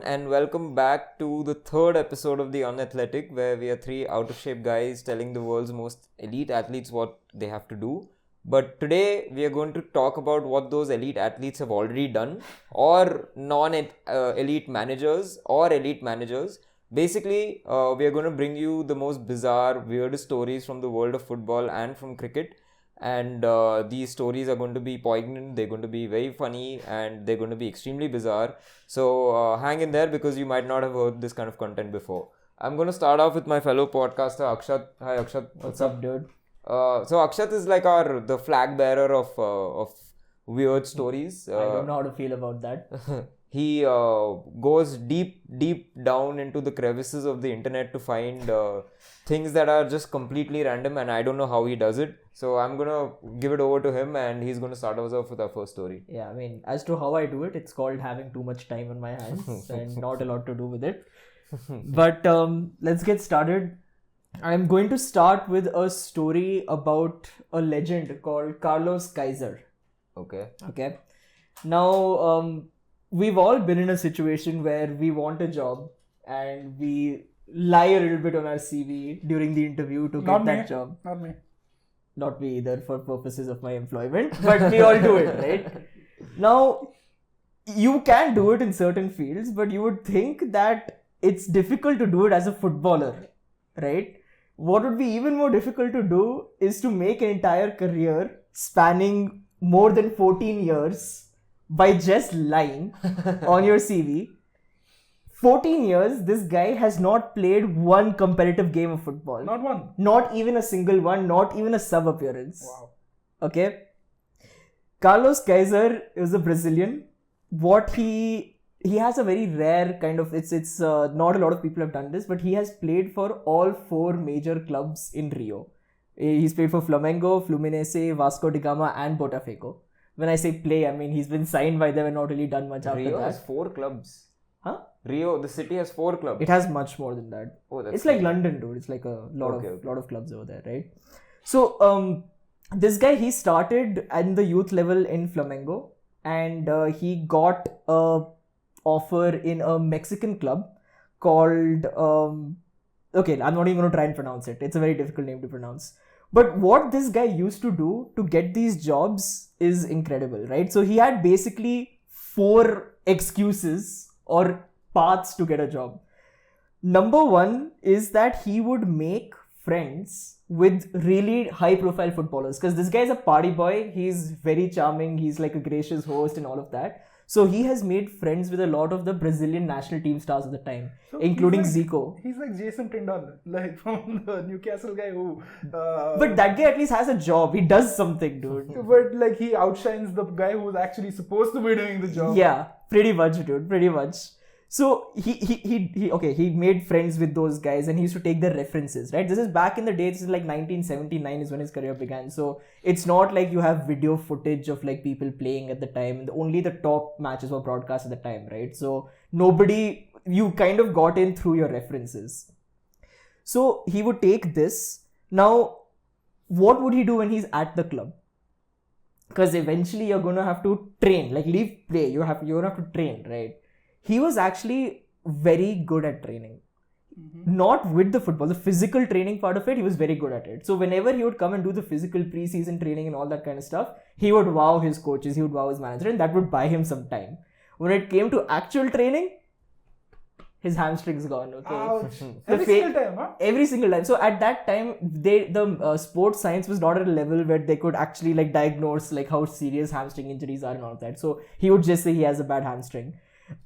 everyone, and welcome back to the third episode of the Unathletic, where we are three out-of-shape guys telling the world's most elite athletes what they have to do. But today, we are going to talk about what those elite athletes have already done, or non-elite managers, or elite managers. Basically, we are going to bring you the most bizarre, weirdest stories from the world of football and from cricket. And these stories are going to be poignant, they're going to be very funny, and they're going to be extremely bizarre. So hang in there because you might not have heard this kind of content before. I'm going to start off with my fellow podcaster Akshat. Hi Akshat. What's up, dude? So Akshat is like the flag bearer of weird stories. I don't know how to feel about that. He goes deep down into the crevices of the internet to find things that are just completely random, and I don't know how he does it. So I'm gonna give it over to him, and he's gonna start us off with our first story. Yeah, I mean, as to how I do it, it's called having too much time on my hands and not a lot to do with it. But let's get started. I'm going to start with a story about a legend called Carlos Kaiser. Okay. Now, we've all been in a situation where we want a job and we lie a little bit on our CV during the interview to get that job. Not me. Not me either, for purposes of my employment, but we all do it, right? Now, you can do it in certain fields, but you would think that it's difficult to do it as a footballer, right? What would be even more difficult to do is to make an entire career spanning more than 14 years by just lying on your CV. 14 years, this guy has not played one competitive game of football. Not one. Not even a single one, not even a sub appearance. Wow. Okay. Carlos Kaiser is a Brazilian. What he has a very rare kind of, it's not a lot of people have done this, but he has played for all four major clubs in Rio. He's played for Flamengo, Fluminense, Vasco da Gama and Botafogo. When I say play, I mean he's been signed by them and not really done much after that. Rio has 4 clubs. Huh? Rio, the city has 4 clubs. It has much more than that. Oh, that's it's like London, dude. It's like a lot of clubs over there, right? So this guy, he started at the youth level in Flamengo, and he got a offer in a Mexican club called okay, I'm not even going to try and pronounce it. It's a very difficult name to pronounce. But what this guy used to do to get these jobs is incredible, right? So he had basically 4 excuses or paths to get a job. Number 1 is that he would make friends with really high profile footballers, because this guy is a party boy. He's very charming. He's like a gracious host and all of that. So he has made friends with a lot of the Brazilian national team stars at the time, including Zico. He's like Jason Tindall, like from the Newcastle guy who... but that guy at least has a job. He does something, dude. But like he outshines the guy who's actually supposed to be doing the job. Yeah, pretty much, dude. Pretty much. So he made friends with those guys and he used to take their references, right? This is back in the day. This is like 1979 is when his career began. So it's not like you have video footage of like people playing at the time. Only the top matches were broadcast at the time, right? So you kind of got in through your references. So he would take this. Now, what would he do when he's at the club? Because eventually you're going to have to train, like leave play. You're going to have to train, right? He was actually very good at training. Mm-hmm. Not with the football, the physical training part of it, he was very good at it. So whenever he would come and do the physical preseason training and all that kind of stuff, he would wow his coaches, he would wow his manager, and that would buy him some time. When it came to actual training, his hamstrings gone, okay? Ouch. Single time, huh? Every single time. So at that time, the sports science was not at a level where they could actually like diagnose like how serious hamstring injuries are and all of that. So he would just say he has a bad hamstring.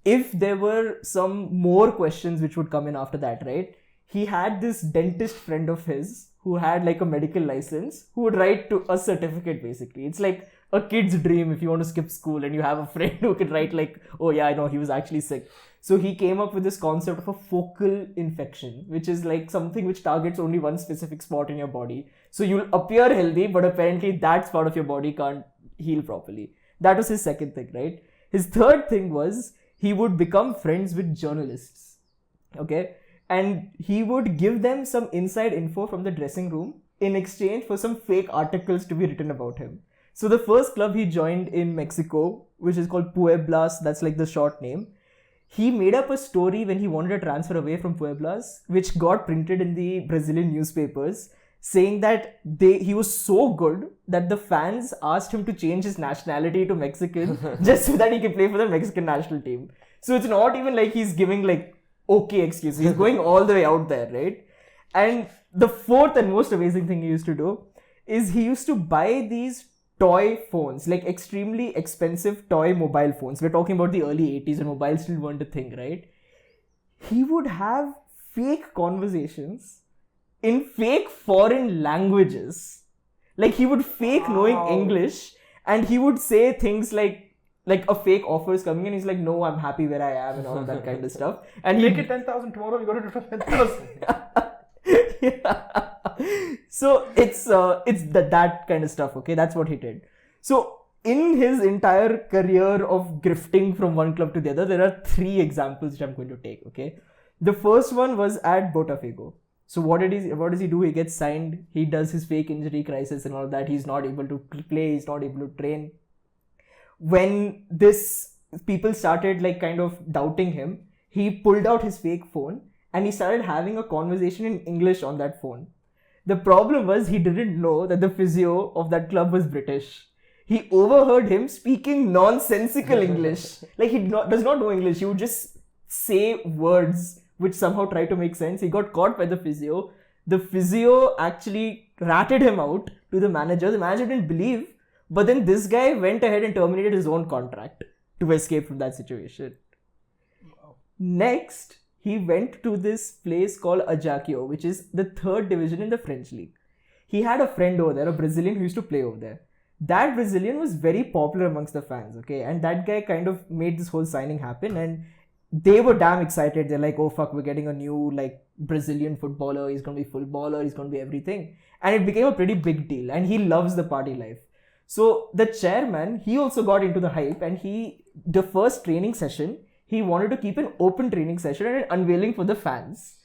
If there were some more questions which would come in after that, right? He had this dentist friend of his who had like a medical license who would write to a certificate basically. It's like a kid's dream if you want to skip school and you have a friend who can write like, oh yeah, I know he was actually sick. So he came up with this concept of a focal infection, which is like something which targets only one specific spot in your body. So you'll appear healthy, but apparently that part of your body can't heal properly. That was his second thing, right? His third thing was he would become friends with journalists, okay? And he would give them some inside info from the dressing room in exchange for some fake articles to be written about him. So the first club he joined in Mexico, which is called Pueblas, that's like the short name, he made up a story when he wanted to transfer away from Pueblas, which got printed in the Brazilian newspapers, saying that he was so good that the fans asked him to change his nationality to Mexican just so that he could play for the Mexican national team. So it's not even like he's giving like okay excuses. He's going all the way out there, right? And the fourth and most amazing thing he used to do is he used to buy these toy phones, like extremely expensive toy mobile phones. We're talking about the early 80s when mobiles still weren't a thing, right? He would have fake conversations in fake foreign languages. Like he would fake knowing English, and he would say things like a fake offer is coming, and he's like, no, I'm happy where I am, and all of that kind of stuff. And Make it 10,000 tomorrow, you got to do 10,000. Yeah. So it's that kind of stuff, okay? That's what he did. So in his entire career of grifting from one club to the other, there are 3 examples which I'm going to take, okay? The first one was at Botafogo. So what does he do? He gets signed, he does his fake injury crisis and all that. He's not able to play, he's not able to train. When people started like kind of doubting him, he pulled out his fake phone and he started having a conversation in English on that phone. The problem was he didn't know that the physio of that club was British. He overheard him speaking nonsensical English. Like he does not know English. He would just say words which somehow try to make sense. He got caught by the physio. The physio actually ratted him out to the manager. The manager didn't believe. But then this guy went ahead and terminated his own contract to escape from that situation. Wow. Next, he went to this place called Ajaccio, which is the 3rd division in the French league. He had a friend over there, a Brazilian who used to play over there. That Brazilian was very popular amongst the fans, okay? And that guy kind of made this whole signing happen, and they were damn excited. They're like, oh fuck, we're getting a new like Brazilian footballer. He's going to be footballer. He's going to be everything. And it became a pretty big deal, and he loves the party life. So the chairman, he also got into the hype, and the first training session, he wanted to keep an open training session and an unveiling for the fans.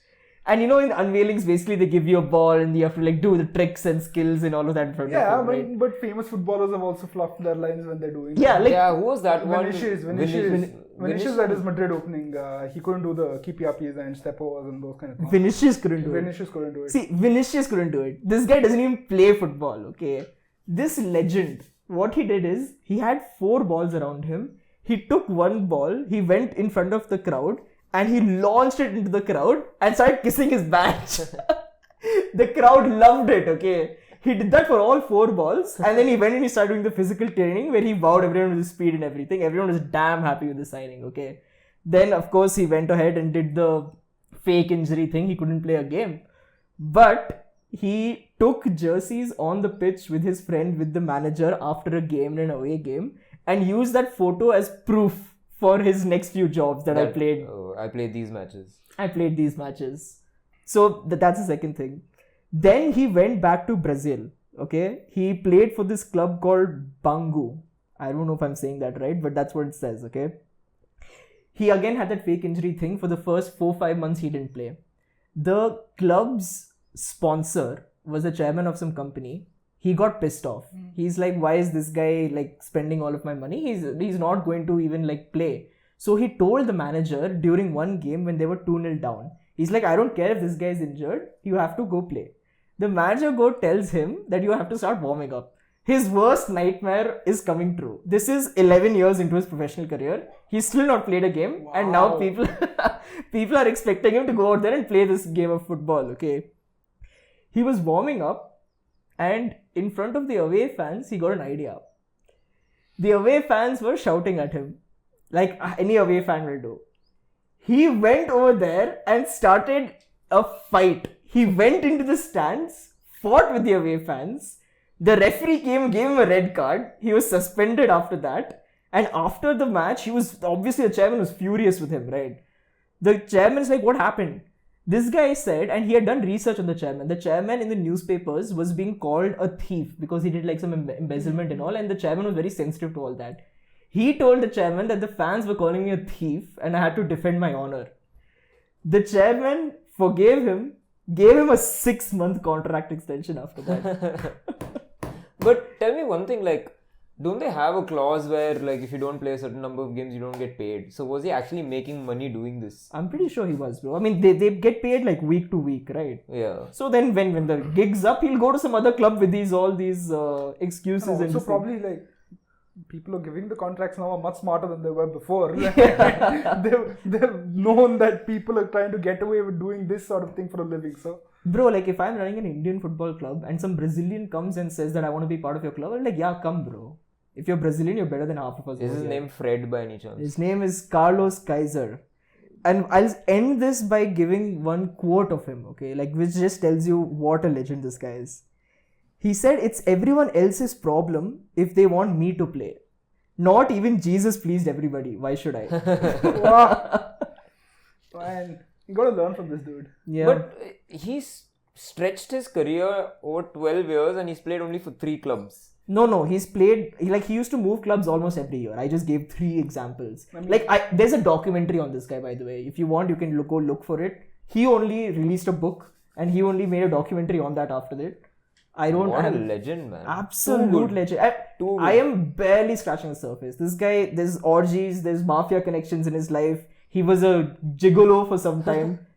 And in unveilings, basically they give you a ball and you have to like do the tricks and skills and all of that in front of them, right? But famous footballers have also fluffed their lines when they're doing who was that Vinicius, that is Madrid opening. He couldn't do the kipiapis and steppos and those kind of things. Vinicius couldn't do it. See, Vinicius couldn't do it. This guy doesn't even play football, okay? This legend, what he did is, he had 4 balls around him. He took one ball, he went in front of the crowd, and he launched it into the crowd and started kissing his badge. The crowd loved it, okay? He did that for all 4 balls, and then he went and he started doing the physical training where he wowed everyone with his speed and everything. Everyone was damn happy with the signing, okay? Then, of course, he went ahead and did the fake injury thing. He couldn't play a game. But he took jerseys on the pitch with his friend, with the manager, after a game, an away game, and used that photo as proof for his next few jobs that I played. I played these matches. So that's the second thing. Then he went back to Brazil. Okay, he played for this club called Bangu. I don't know if I'm saying that right, but that's what it says. Okay, he again had that fake injury thing. For the first 4-5 months, he didn't play. The club's sponsor was the chairman of some company. He got pissed off. He's like, why is this guy like spending all of my money? He's not going to even like play. So he told the manager during one game when they were 2-0 down. He's like, I don't care if this guy is injured. You have to go play. The manager tells him that you have to start warming up. His worst nightmare is coming true. This is 11 years into his professional career. He's still not played a game. Wow. And now people are expecting him to go out there and play this game of football. Okay. He was warming up. And in front of the away fans, he got an idea. The away fans were shouting at him, like any away fan will do. He went over there and started a fight. He went into the stands, fought with the away fans. The referee gave him a red card. He was suspended after that. And after the match, obviously the chairman was furious with him, right? The chairman's like, what happened? This guy said, and he had done research on the chairman. The chairman in the newspapers was being called a thief because he did like some embezzlement and all, and the chairman was very sensitive to all that. He told the chairman that the fans were calling me a thief and I had to defend my honor. The chairman forgave him, gave him a 6-month contract extension after that. But tell me one thing, like, Don't they have a clause where, like, if you don't play a certain number of games, you don't get paid? So was he actually making money doing this? I'm pretty sure he was, bro. I mean, they get paid like week to week, right? Yeah. So then when the gig's up, he'll go to some other club with all these excuses. So probably like people are giving the contracts now are much smarter than they were before. They've known that people are trying to get away with doing this sort of thing for a living. So, bro, like if I'm running an Indian football club and some Brazilian comes and says that I want to be part of your club, I'm like, yeah, come, bro. If you're Brazilian, you're better than half of us. Is his name Fred by any chance? His name is Carlos Kaiser. And I'll end this by giving one quote of him, okay? Like, which just tells you what a legend this guy is. He said, it's everyone else's problem if they want me to play. Not even Jesus pleased everybody. Why should I? wow. Man, you gotta learn from this dude. Yeah. But he's stretched his career over 12 years and he's played only for 3 clubs. No, he's played, he used to move clubs almost every year. I just gave 3 examples. I mean, there's a documentary on this guy, by the way. If you want, you can go look for it. He only released a book and he only made a documentary on that after that. What a legend, man. Absolute legend. I am barely scratching the surface. This guy, there's orgies, there's mafia connections in his life. He was a gigolo for some time.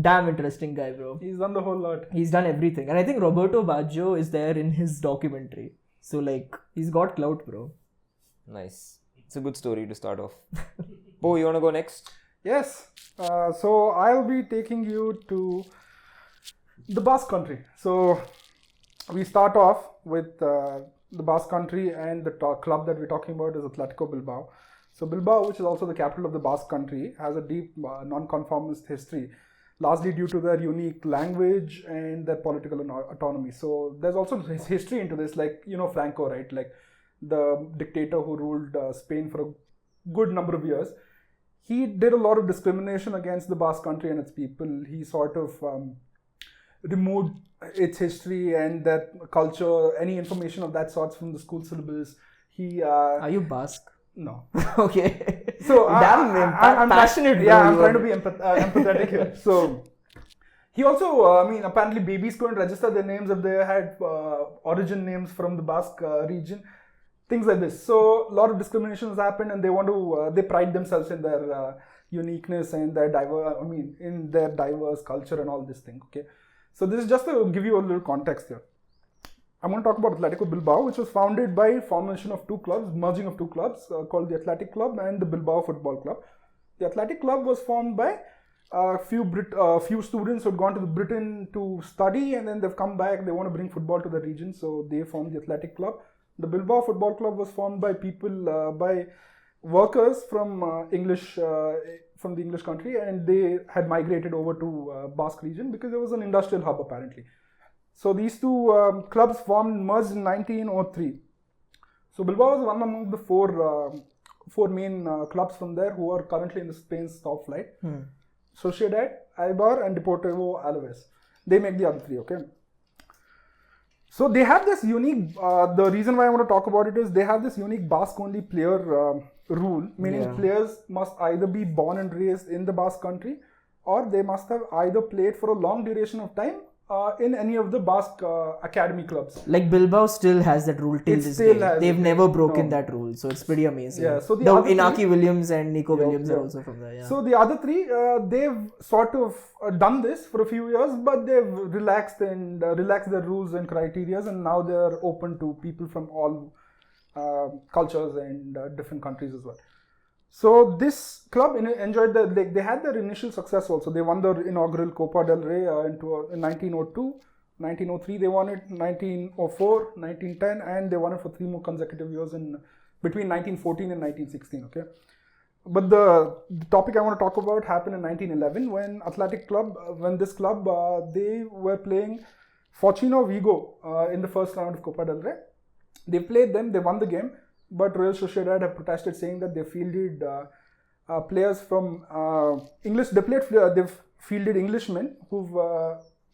Damn interesting guy, bro. He's done the whole lot. He's done everything. And I think Roberto Baggio is there in his documentary. So, like, he's got clout, bro. Nice. It's a good story to start off. Po, you want to go next? Yes. So, I'll be taking you to the Basque Country. So, we start off with the Basque Country, and the club that we're talking about is Atletico Bilbao. So, Bilbao, which is also the capital of the Basque Country, has a deep non-conformist history, largely due to their unique language and their political autonomy. So there's also history into this, like, you know, Franco, right? Like the dictator who ruled Spain for a good number of years. He did a lot of discrimination against the Basque Country and its people. He sort of removed its history and that culture, any information of that sort from the school syllabus. Are you Basque? No. Okay. So I'm passionate. I'm trying to be empathetic here. So he also, apparently babies couldn't register their names if they had origin names from the Basque region, things like this. So a lot of discrimination has happened, and they want to, they pride themselves in their uniqueness and their diverse culture and all this thing. Okay. So this is just to give you a little context here. I'm going to talk about Atletico Bilbao, which was founded by formation of 2 clubs, merging of 2 clubs called the Athletic Club and the Bilbao Football Club. The Athletic Club was formed by a few students who had gone to Britain to study, and then they've come back. They want to bring football to the region, so they formed the Athletic Club. The Bilbao Football Club was formed by people, by workers from the English country, and they had migrated over to Basque region because there was an industrial hub apparently. So these 2 clubs merged in 1903. So Bilbao is one among the 4 main clubs from there who are currently in the Spain's top flight. Sociedad, Eibar, and Deportivo Alaves. They make the other 3. Okay. So they have this unique. The reason why I want to talk about it is they have this unique Basque-only player rule, meaning players must either be born and raised in the Basque country, or they must have either played for a long duration of time in any of the Basque academy clubs. Like Bilbao still has that rule till this day. They've never broken that rule, so it's pretty amazing. Yeah, so the Inaki Williams and Nico Williams are also from there. Yeah. So the other 3, they've sort of done this for a few years, but they've relaxed their rules and criterias, and now they're open to people from all cultures and different countries as well. So this club enjoyed they had their initial success also. They won their inaugural Copa del Rey in 1902, 1903 they won it, 1904, 1910, and they won it for 3 more consecutive years between 1914 and 1916. Okay, but the topic I want to talk about happened in 1911 when this club they were playing Fortino Vigo in the first round of Copa del Rey. They played them, they won the game. But Real Sociedad have protested, saying that they fielded players from English. They've fielded Englishmen who've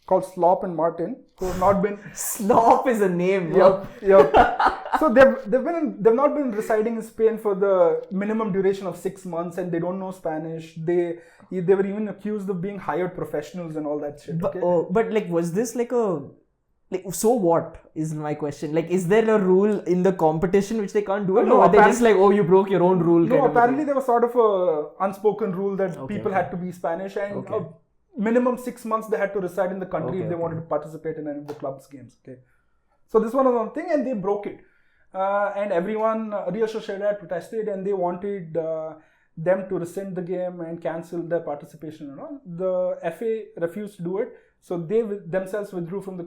called Slop and Martin, who have not been. Slop is a name. Yep. So they've not been residing in Spain for the minimum duration of 6 months, and they don't know Spanish. They were even accused of being hired professionals and all that shit. But like, was this like a Like, so what is my question? Like, is there a rule in the competition which they can't do it? No, Or are they apparently- just like, oh, you broke your own rule? No, kind of a apparently thing? there was sort of a unspoken rule that Okay, people okay. had to be Spanish and Okay. minimum 6 months they had to reside in the country Okay, if they okay. wanted to participate in any of the club's games. Okay, so this was one thing, and they broke it, and everyone, Real Sociedad protested, and they wanted them to rescind the game and cancel their participation and all. The FA refused to do it, so they themselves withdrew from the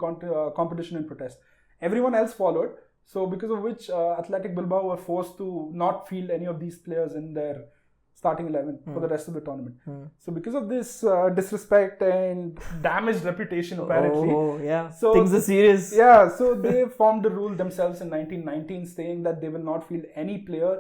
competition in protest. Everyone else followed. So because of which Athletic Bilbao were forced to not field any of these players in their starting 11 for the rest of the tournament. So because of this disrespect and damaged reputation apparently. Oh, yeah. So Things are serious. Yeah, so they formed a rule themselves in 1919 saying that they will not field any player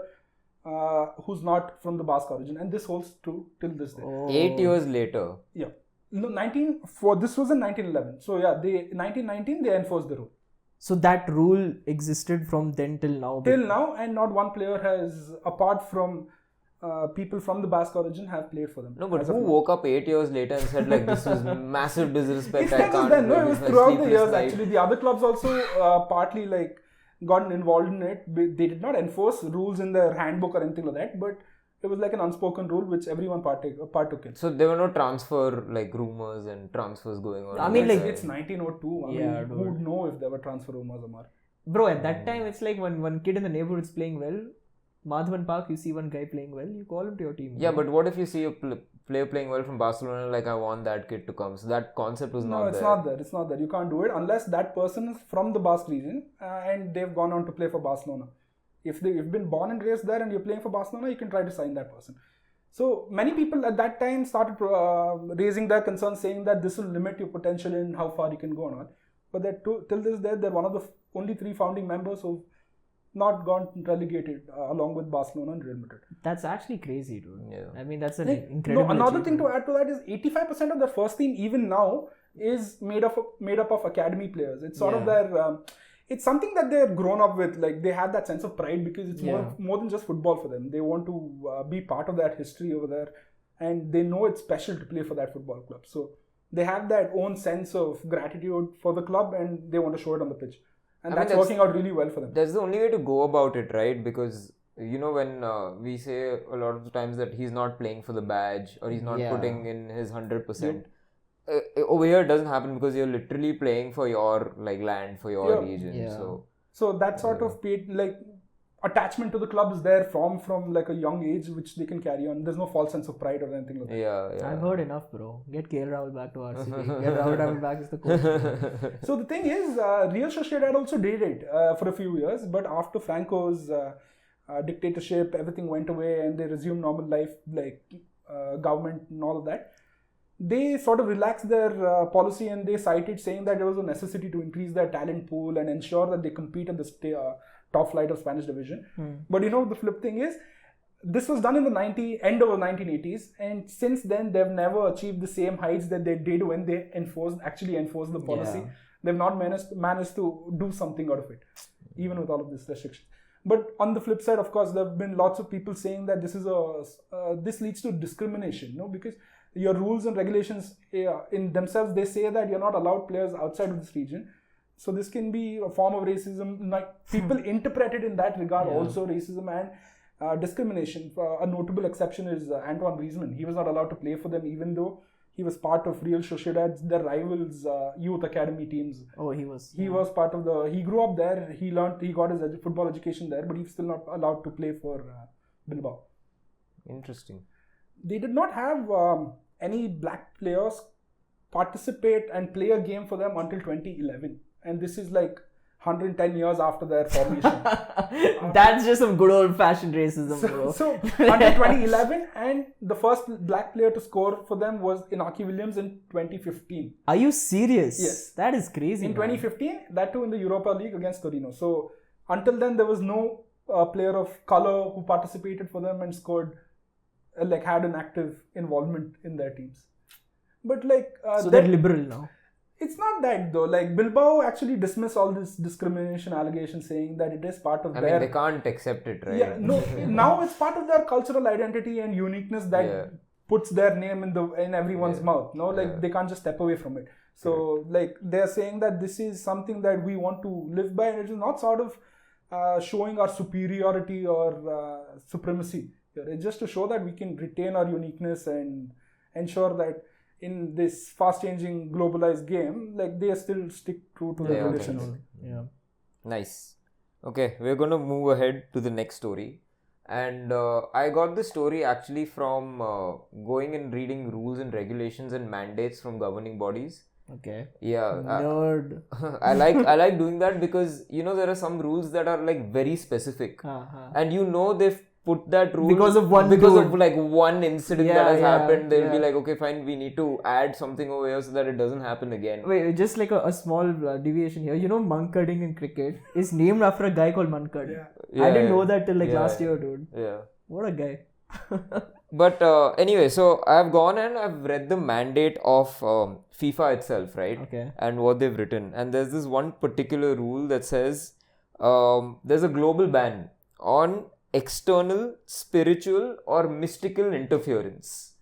who's not from the Basque origin, and this holds true till this day. Oh. 8 years later. Yeah. No, this was in 1911. So yeah, 1919 they enforced the rule. So that rule existed from then till now. Till now, and not one player has, apart from people from the Basque origin, have played for them. No, but as who of now. woke up 8 years later and said like this was massive disrespect? It's I not just can't then, do no, it this, was my throughout the sleepless years night. actually. The other clubs also partly like gotten involved in it. They did not enforce rules in their handbook or anything like that, but it was like an unspoken rule which everyone partook in. So there were no transfer like rumors and transfers going on. I mean, like, It's 1902. I Yeah, mean, who would know if there were transfer rumors, Amar? Bro, at that time, it's like when one kid in the neighborhood is playing well, Madhavan Park, you see one guy playing well, you call him to your team. Yeah, bro. but what if you see a player playing well from Barcelona, like I want that kid to come? So that concept was No, not it's there. not there. It's not there. You can't do it unless that person is from the Basque region and they've gone on to play for Barcelona. If you've been born and raised there and you're playing for Barcelona, you can try to sign that person. So many people at that time started raising their concerns, saying that this will limit your potential in how far you can go on. But till this day, they're one of the only 3 founding members who've not gone relegated along with Barcelona and Real Madrid. That's actually crazy, dude. Yeah. I mean, that's an Like, incredible another thing achievement. to add to that is 85% of their first team, even now, is made up of academy players. It's sort of their it's something that they're grown up with. Like, they have that sense of pride because it's more than just football for them. They want to be part of that history over there, and they know it's special to play for that football club. So they have that own sense of gratitude for the club, and they want to show it on the pitch. And that's working out really well for them. That's the only way to go about it, right? Because you know when we say a lot of the times that he's not playing for the badge or he's not putting in his 100%. Over here it doesn't happen because you're literally playing for your like land, for your region. Yeah. So that sort of attachment to the club is there from like a young age, which they can carry on. There's no false sense of pride or anything like that. yeah. I've heard enough, bro. Get KL Rahul back to RCB. Get Rahul Dravid back as the coach. So the thing is, Real Sociedad also did it for a few years, but after Franco's dictatorship, everything went away and they resumed normal life, like government and all of that. They sort of relaxed their policy, and they cited saying that there was a necessity to increase their talent pool and ensure that they compete at the top flight of Spanish division. But you know, the flip thing is, this was done in the end of the 1980s, and since then they've never achieved the same heights that they did when they actually enforced the policy. They've not managed to do something out of it, even with all of these restrictions. But on the flip side, of course, there have been lots of people saying that this leads to discrimination, because your rules and regulations in themselves, they say that you're not allowed players outside of this region. So this can be a form of racism. Like, people interpret it in that regard also, racism and discrimination. A notable exception is Antoine Griezmann. He was not allowed to play for them, even though he was part of Real Sociedad's, their rivals' youth academy teams. Oh, he was. He was part of he grew up there. He got his football education there, but he's still not allowed to play for Bilbao. Interesting. They did not have any black players participate and play a game for them until 2011. And this is like 110 years after their formation. That's just some good old fashioned racism, bro. So until 2011, and the first black player to score for them was Inaki Williams in 2015. Are you serious? Yes. That is crazy. In man. 2015, that too in the Europa League against Torino. So until then, there was no player of color who participated for them and scored, had an active involvement in their teams. But so they're liberal now. It's not that though. Like, Bilbao actually dismissed all this discrimination allegations, saying that it is part of I their... mean, they can't accept it, right? Yeah, no. Now it's part of their cultural identity and uniqueness that puts their name in everyone's mouth. No, they can't just step away from it. So like they're saying that this is something that we want to live by, and it is not sort of showing our superiority or supremacy. It's just to show that we can retain our uniqueness and ensure that in this fast-changing, globalized game, like they still stick true to their traditions. Yeah. Nice. Okay, we're gonna move ahead to the next story. And I got this story actually from going and reading rules and regulations and mandates from governing bodies. Okay. Yeah. Nerd. I like doing that because there are some rules that are like very specific, and they've put that rule because of one incident that has happened. They'll be like, okay, fine, we need to add something over here so that it doesn't happen again. Wait, just like a small deviation here. Munkarding in cricket is named after a guy called Munkard. I didn't know that till last year, dude. Yeah. What a guy. But anyway, so I've gone and I've read the mandate of FIFA itself, right? Okay. And what they've written. And there's this one particular rule that says there's a global ban on external, spiritual or mystical interference.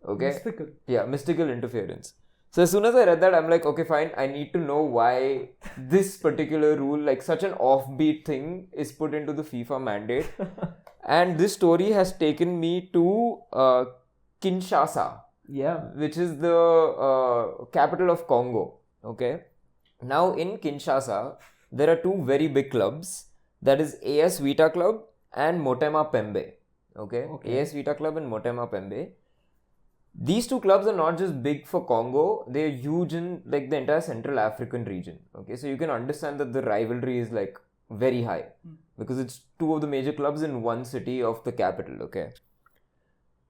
Okay? Mystical. Yeah, mystical interference. So as soon as I read that, I'm like, okay, fine, I need to know why this particular rule, like such an offbeat thing, is put into the FIFA mandate. And this story has taken me to Kinshasa, which is the capital of Congo. Okay. Now in Kinshasa, there are two very big clubs. That is AS Vita Club and Motema Pembe. Okay. AS Vita Club and Motema Pembe. These two clubs are not just big for Congo, they are huge in like the entire Central African region. Okay, so you can understand that the rivalry is like very high because it's two of the major clubs in one city of the capital. Okay.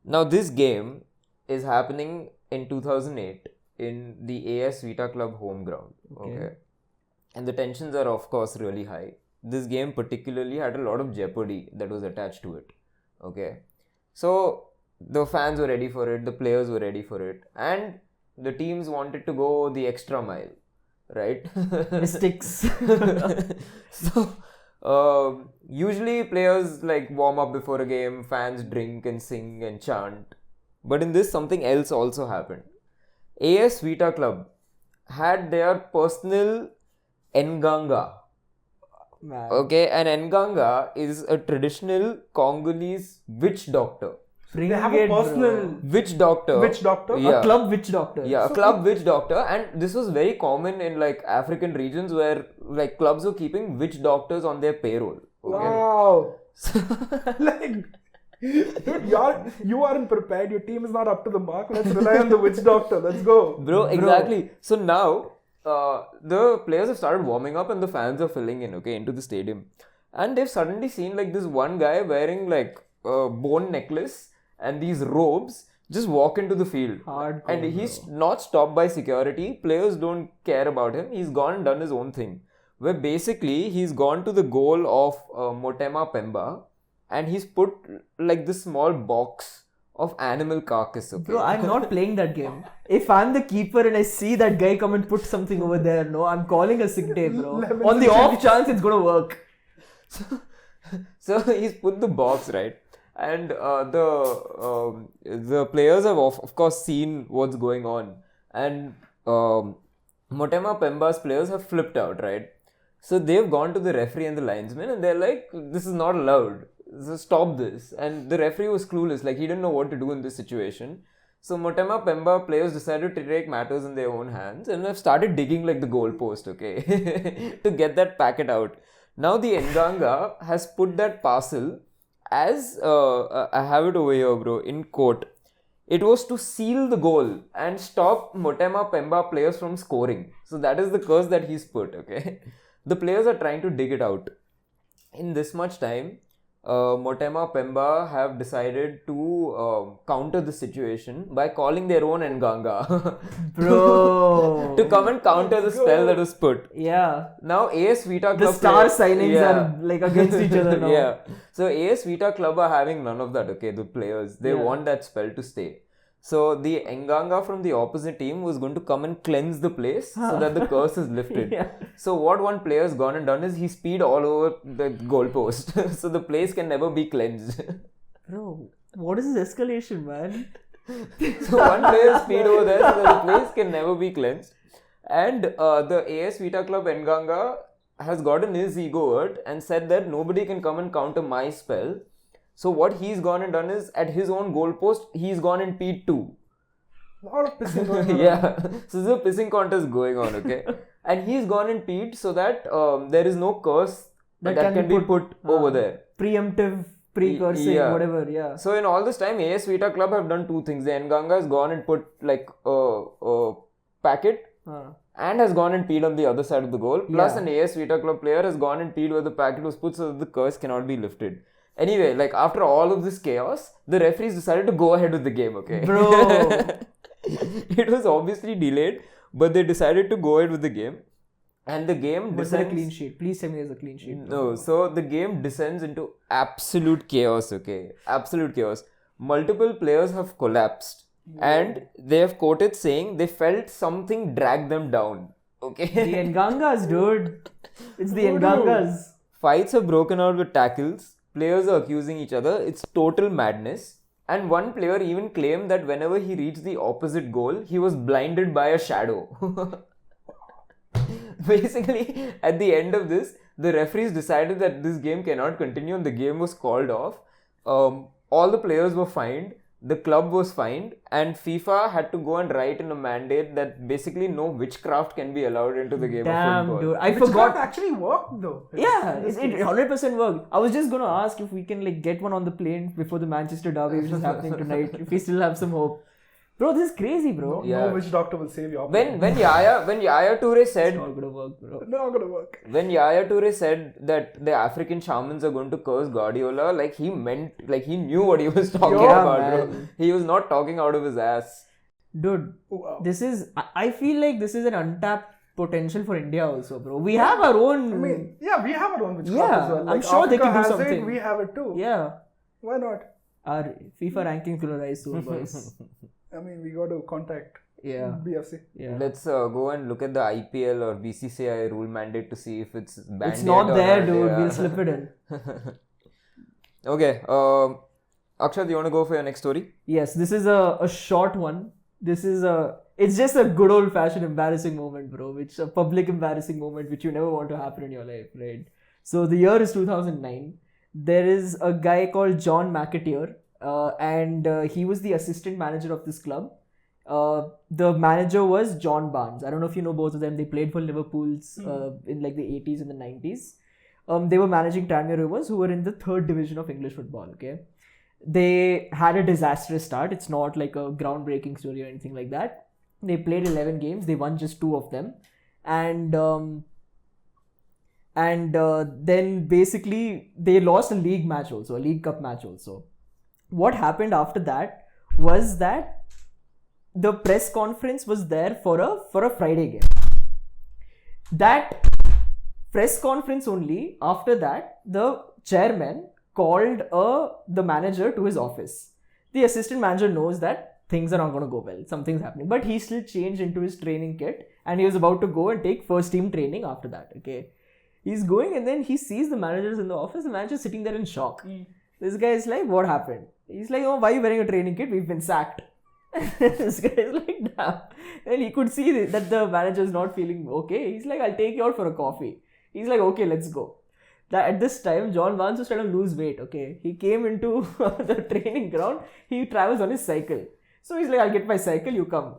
Now this game is happening in 2008 in the AS Vita Club home ground. Okay. And the tensions are of course really high. This game particularly had a lot of jeopardy that was attached to it. Okay. So the fans were ready for it, the players were ready for it, and the teams wanted to go the extra mile, right? Mystics. So, usually players like warm up before a game, fans drink and sing and chant. But in this, something else also happened. AS Vita Club had their personal Nganga. Man. Okay, and Nganga is a traditional Congolese witch doctor. They have a personal witch doctor. Witch doctor? Yeah. A club witch doctor. Yeah, a club witch doctor. And this was very common in like African regions where like clubs were keeping witch doctors on their payroll. Okay? Wow. Like, dude, you aren't prepared. Your team is not up to the mark. Let's rely on the witch doctor. Let's go. Bro, exactly. So now the players have started warming up and the fans are filling in, into the stadium. And they've suddenly seen like this one guy wearing like a bone necklace and these robes just walk into the field. Hardcore, and he's not stopped by security. Players don't care about him. He's gone and done his own thing. Where basically he's gone to the goal of Motema Pemba and he's put like this small box of animal carcass. Okay? Bro, I'm not playing that game. If I'm the keeper and I see that guy come and put something over there, no, I'm calling a sick day, bro. On the off chance it's gonna work. So he's put the box, right? And the players have of course seen what's going on, and Motema Pemba's players have flipped out, right? So they've gone to the referee and the linesman and they're like, this is not allowed, so stop this. And the referee was clueless, like he didn't know what to do in this situation. So Motema Pemba players decided to take matters in their own hands and have started digging like the goalpost, okay, to get that packet out. Now the Nganga has put that parcel as, I have it over here, bro, in quote. It was to seal the goal and stop Motema Pemba players from scoring. So that is the curse that he's put, okay. The players are trying to dig it out. In this much time, Motema Pemba have decided to counter the situation by calling their own Nganga. Bro. To come and counter the spell that was put. Yeah. Now AS Vita Club... The star signings are like against each other now. Yeah. So AS Vita Club are having none of that, okay, the players. They want that spell to stay. So the Nganga from the opposite team was going to come and cleanse the place so that the curse is lifted. So what one player has gone and done is he speed all over the goalpost. So the place can never be cleansed. Bro, what is this escalation, man? So one player's speed over there so that the place can never be cleansed. And the AS Vita Club Nganga has gotten his ego hurt and said that nobody can come and counter my spell. So what he's gone and done is, at his own goalpost, he's gone and peed too. A lot of pissing going on. Yeah, so there's a pissing contest going on, okay? And he's gone and peed so that there is no curse that can be put over there. Preemptive, precursing, whatever, yeah. So in all this time, AS Vita Club have done two things. The Nganga has gone and put like a packet and has gone and peed on the other side of the goal. Plus an AS Vita Club player has gone and peed where the packet was put so that the curse cannot be lifted. Anyway, like after all of this chaos, the referees decided to go ahead with the game, okay? Bro! It was obviously delayed, but they decided to go ahead with the game. And the game Was there a clean sheet? Please tell me there's a clean sheet. No, so the game descends into absolute chaos, okay? Absolute chaos. Multiple players have collapsed. And they have quoted saying they felt something drag them down, okay? The Ngangas, dude. It's the Ngangas. Fights have broken out with tackles. Players are accusing each other. It's total madness. And one player even claimed that whenever he reached the opposite goal, he was blinded by a shadow. Basically, at the end of this, the referees decided that this game cannot continue and the game was called off. All the players were fined. The club was fined, and FIFA had to go and write in a mandate that basically no witchcraft can be allowed into the game of football. Dude, I Witchcraft forgot. actually worked though. Yeah, it 100% worked. I was just gonna ask if we can like get one on the plane before the Manchester derby, which is happening tonight. If we still have some hope, bro. This is crazy, bro. Yeah. No witch doctor will save you. When Yaya Toure said It's not gonna work, bro. Not gonna work. when Yaya Toure said that the African shamans are going to curse Guardiola, like he meant, like he knew what he was talking about, bro. man. He was not talking out of his ass. Dude, Wow. this is. I feel like this is an untapped potential for India also, bro. We have our own. I mean, yeah, we have our own witchcraft Yeah, as well. I'm sure they Africa can do has something. It, we have it too. Yeah, Why not? our FIFA rankings will rise soon, boys. I mean, we got to contact Yeah, BFC. yeah. Let's go and look at the IPL or BCCI rule mandate to see if it's banned. It's not yet or there, not. dude. Yeah. We'll slip it in. Okay. Akshat, you want to go for your next story? Yes, this is a short one. It's just a good old fashioned embarrassing moment, bro. Which a public embarrassing moment which you never want to happen in your life, right? So the year is 2009. There is a guy called John McAteer, and he was the assistant manager of this club. The manager was John Barnes. I don't know if you know both of them. They played for Liverpool's in like the 80s and the 90s. They were managing Tranmere Rovers, who were in the 3rd division of English football. Okay, they had a disastrous start. It's not like a groundbreaking story or anything like that. They played 11 games. They won just 2 of them, and then basically they lost a league match also, a League Cup match also. What happened after that was that the press conference was there for a Friday game. That press conference only, after that, the chairman called the manager to his office. The assistant manager knows that things are not going to go well, something's happening, but he still changed into his training kit and he was about to go and take first team training after that. Okay, he's going and then he sees the managers in the office. The manager's sitting there in shock. This guy is like, what happened? He's like, oh, why are you wearing a training kit? We've been sacked. This guy is like, damn. And he could see that the manager is not feeling okay. He's like, I'll take you out for a coffee. He's like, okay, let's go. At this time, John Barnes was trying to lose weight. Okay, he came into the training ground. He travels on his cycle. So he's like, I'll get my cycle, you come.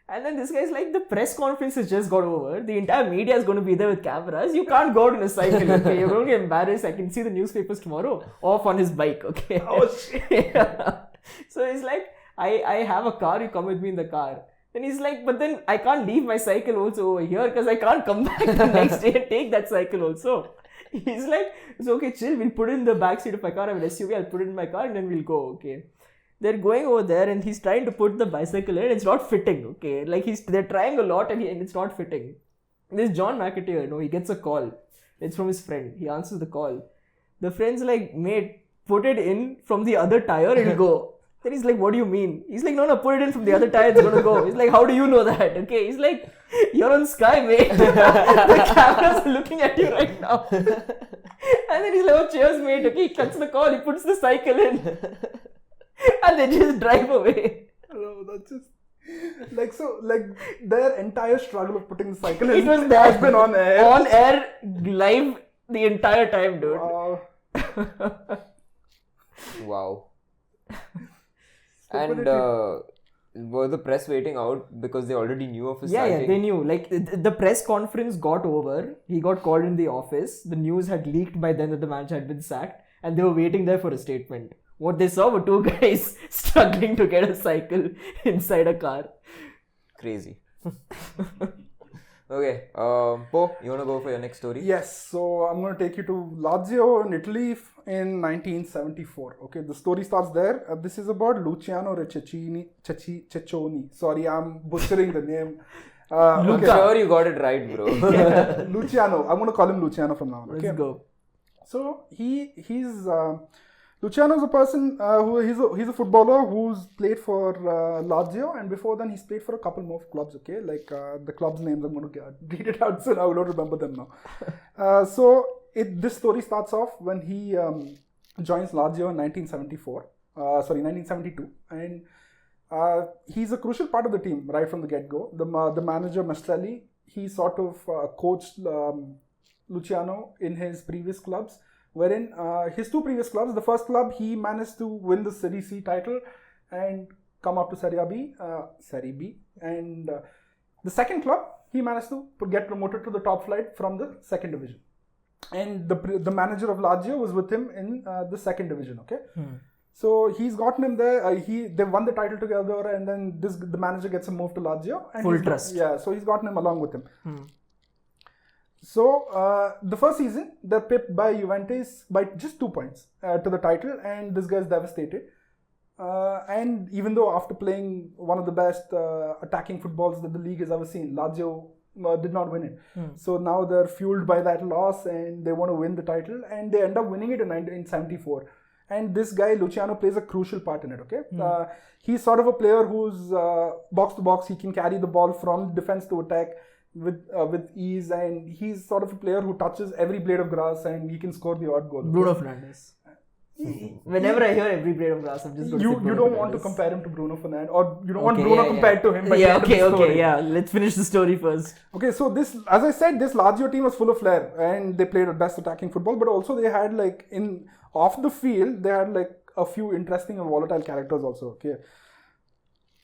And then this guy's like, the press conference has just got over. The entire media is going to be there with cameras. You can't go out on a cycle, okay? You're going to get embarrassed. I can see the newspapers tomorrow. Off on his bike, okay? Oh, shit. Yeah. So he's like, I have a car, you come with me in the car. Then he's like, but then I can't leave my cycle also over here because I can't come back the next day and take that cycle also. He's like, it's okay, chill, we'll put it in the back seat of my car. I have an SUV, I'll put it in my car and then we'll go, okay? They're going over there and he's trying to put the bicycle in. It's not fitting, okay? Like they're trying a lot and it's not fitting. This John McAteer, he gets a call. It's from his friend. He answers the call. The friend's like, mate, put it in from the other tire, it'll go. Then he's like, what do you mean? He's like, no, put it in from the other tire, it's gonna go. He's like, how do you know that? Okay, he's like, you're on Sky, mate. The camera's looking at you right now. And then he's like, oh, cheers, mate. Okay, he cuts the call, he puts the cycle in. And they just drive away. No, that's just like their entire struggle of putting the cycle It was has been on air. On air, live the entire time, dude. Wow. So And were the press waiting out because they already knew of his sighting? They knew. Like, the press conference got over. He got called in the office. The news had leaked by then that the manager had been sacked. And they were waiting there for a statement. What they saw were two guys struggling to get a cycle inside a car. Crazy. Okay, Po, you want to go for your next story? Yes, so I'm going to take you to Lazio in Italy in 1974. Okay, the story starts there. This is about Luciano Cecchini. Sorry, I'm butchering the name. I'm sure you got it right, bro. Luciano. I'm going to call him Luciano from now on. Okay? Let's go. So he's Luciano is a person he's a footballer who's played for Lazio, and before then he's played for a couple more clubs. Okay, like the clubs' names I'm going to read it out, so I don't remember them now. This story starts off when he joins Lazio in 1972, and he's a crucial part of the team right from the get-go. The manager Mastrelli, he sort of coached Luciano in his previous clubs, wherein his two previous clubs, the first club he managed to win the Serie C title and come up to Serie B, and the second club he managed to get promoted to the top flight from the second division, and the manager of Lazio was with him in the second division. Okay. So he's gotten him there. They won the title together, and then the manager gets a move to Lazio. And Full trust. So he's gotten him along with him. So the first season, they're pipped by Juventus by just 2 points to the title, and this guy's devastated. And even though after playing one of the best attacking footballs that the league has ever seen, Lazio did not win it. So now they're fueled by that loss, and they want to win the title, and they end up winning it in 1974. And this guy, Luciano, plays a crucial part in it, okay? He's sort of a player who's box to box. He can carry the ball from defense to attack with ease, and he's sort of a player who touches every blade of grass, and he can score the odd goal. Bruno Fernandes. Whenever I hear every blade of grass, I'm just going to say You don't want to compare him to Bruno Fernandes, or you don't want Bruno compared to him. Let's finish the story first. Okay, so this, as I said, this Lazio team was full of flair, and they played best attacking football, but also they had off the field, they had a few interesting and volatile characters also. Okay,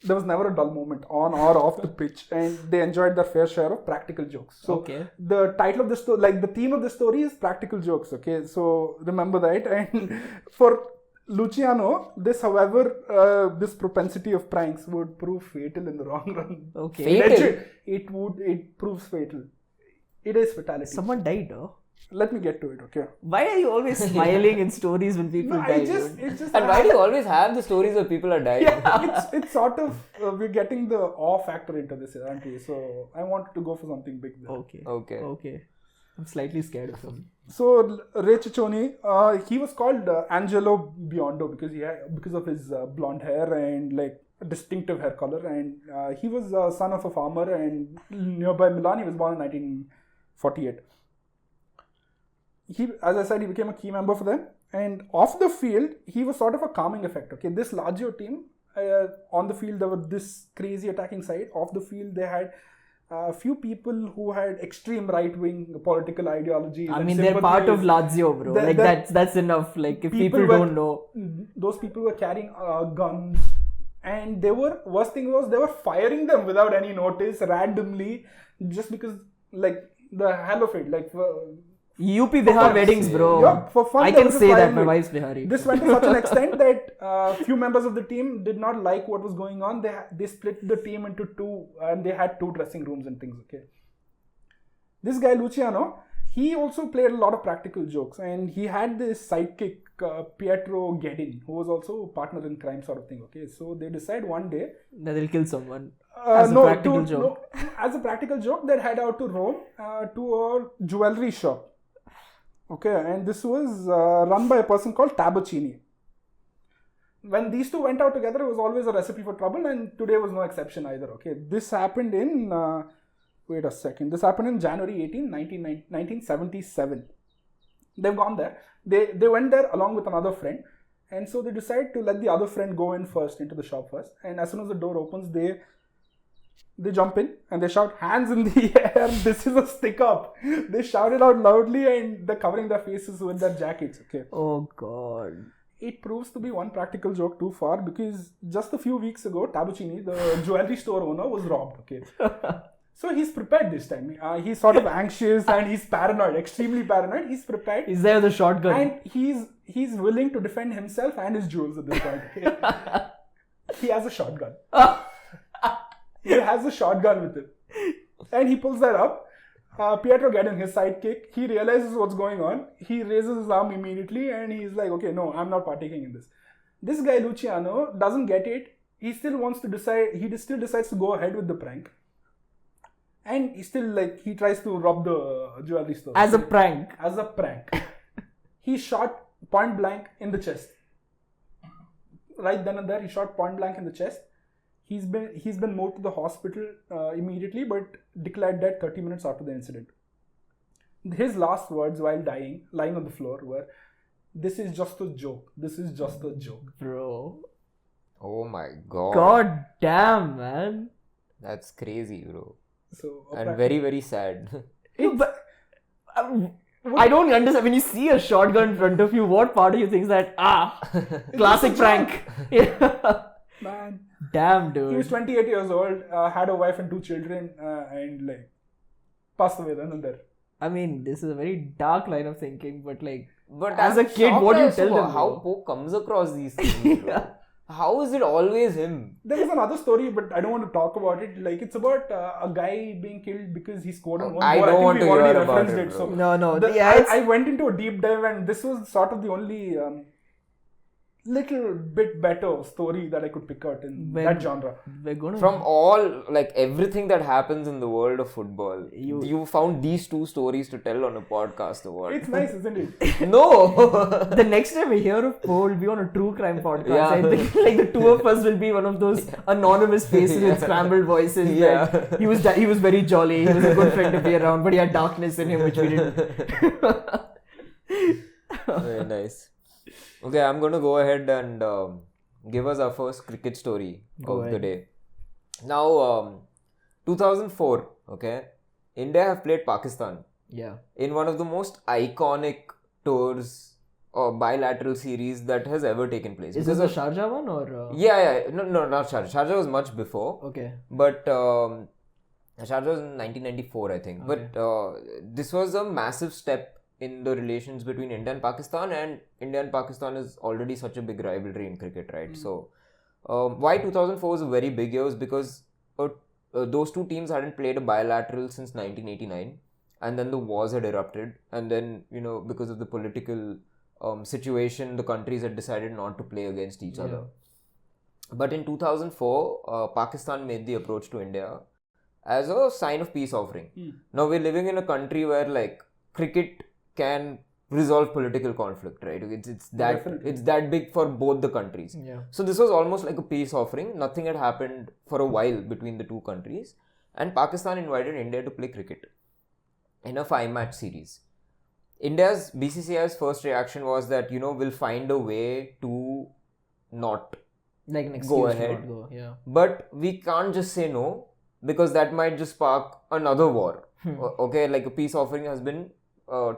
there was never a dull moment on or off the pitch, and they enjoyed their fair share of practical jokes. So the title of the story, the theme of the story is practical jokes. Okay, so remember that. And for Luciano, this propensity of pranks would prove fatal in the long run. Okay, fatal. It proves fatal. It is fatality. Someone died, Let me get to it, okay? Why are you always smiling in stories when people die? And why do you always have the stories where people are dying? It's sort of, we're getting the awe factor into this, aren't we? So I wanted to go for something big there. Okay. I'm slightly scared of him. So Ray Ciccioni, he was called Angelo Biondo because of his blonde hair and distinctive hair color, and he was a son of a farmer, and nearby Milan. He was born in 1948. As I said, he became a key member for them, and off the field, he was sort of a calming effect. Okay, this Lazio team, on the field, there were this crazy attacking side. Off the field, they had a few people who had extreme right-wing political ideologies. I mean, they're part of Lazio, bro. That's enough. If people don't know, those people were carrying guns, and worst thing was, they were firing them without any notice, randomly, just because, the hell of it, UP Bihar weddings, bro. Yeah, for fun. I can say that my wife's Bihari. This went to such an extent that few members of the team did not like what was going on. They split the team into two, and they had 2 dressing rooms and things. Okay. This guy Luciano, he also played a lot of practical jokes, and he had this sidekick Pietro Guedin, who was also a partner in crime, sort of thing. Okay, so they decide one day that they'll kill someone. As a practical joke. As a practical joke, they'd head out to Rome to a jewelry shop. Okay, and this was run by a person called Tabacini. When these two went out together, it was always a recipe for trouble, and today was no exception either. Okay, this happened in, this happened in January 18, 1977. They've gone there. They went there along with another friend, And so they decide to let the other friend go in first, into the shop first. And as soon as the door opens, they jump in and they shout, "Hands in the air, this is a stick up." They shout it out loudly and they're covering their faces with their jackets. Okay. Oh God. It proves to be one practical joke too far, because just a few weeks ago, Tabuchini, the jewelry store owner, was robbed. Okay. So he's prepared this time. He's sort of anxious and he's paranoid, extremely paranoid. He's prepared. He's there with a shotgun. And he's willing to defend himself and his jewels at this point. Okay? He has a shotgun. He has a shotgun with him. And he pulls that up. Pietro Gaddon, his sidekick, he realizes what's going on. He raises his arm immediately and he's like, okay, no, I'm not partaking in this. This guy, Luciano, doesn't get it. He still wants to decide, he still decides to go ahead with the prank. And he tries to rob the jewelry store. As a prank. As a prank. He shot point blank in the chest. Right then and there, he shot point blank in the chest. He's been moved to the hospital immediately, but declared dead 30 minutes after the incident. His last words while dying, lying on the floor, were, "This is just a joke. This is just a joke." Bro. Oh my God. God damn, man. That's crazy, bro. So And very, very sad. But I don't understand. When you see a shotgun in front of you, what part of you thinks that, classic prank? Yeah. Man. Damn, He was dude. 28 years old, had a wife and 2 children, and passed away then and there. I mean, this is a very dark line of thinking, but But as a I'm kid, shocked what do you as tell to them? how bro? Pope comes across these things, bro. Yeah. How is it always him? There was another story, but I don't want to talk about it. It's about a guy being killed because he scored on one I goal. don't think want we've to already hear about referenced it, it. bro. So No. Yeah, I went into a deep dive, and this was sort of the only little bit better story that I could pick out in that genre. we're gonna. From all, everything that happens in the world of football, you found these 2 stories to tell on a podcast or what? It's nice, isn't it? No! The next time we hear of Poe, we'll be on a true crime podcast. Yeah. I think the 2 of us will be one of those anonymous faces with scrambled voices. Yeah. That he was very jolly. He was a good friend to be around, but he had darkness in him, which we didn't. Very nice. Okay, I'm going to go ahead and give us our first cricket story of the day. Now, 2004, okay, India have played Pakistan Yeah. in one of the most iconic tours or bilateral series that has ever taken place. Is this the Sharjah one or? Yeah. No, not Sharjah. Sharjah was much before. Okay. But Sharjah was in 1994, I think. Okay. But this was a massive step in the relations between India and Pakistan, and India and Pakistan is already such a big rivalry in cricket, right? So, why 2004 was a very big year was because those 2 teams hadn't played a bilateral since 1989, and then the wars had erupted, and then, because of the political situation, the countries had decided not to play against each other. But in 2004, Pakistan made the approach to India as a sign of peace offering. Now, we're living in a country where, cricket can resolve political conflict, right? It's that big for both the countries. Yeah. So this was almost like a peace offering. Nothing had happened for a while between the 2 countries, and Pakistan invited India to play cricket in a 5-match series. India's BCCI's first reaction was that we'll find a way to not Like an excuse go to ahead. not go. Yeah. But we can't just say no, because that might just spark another war. Okay, a peace offering has been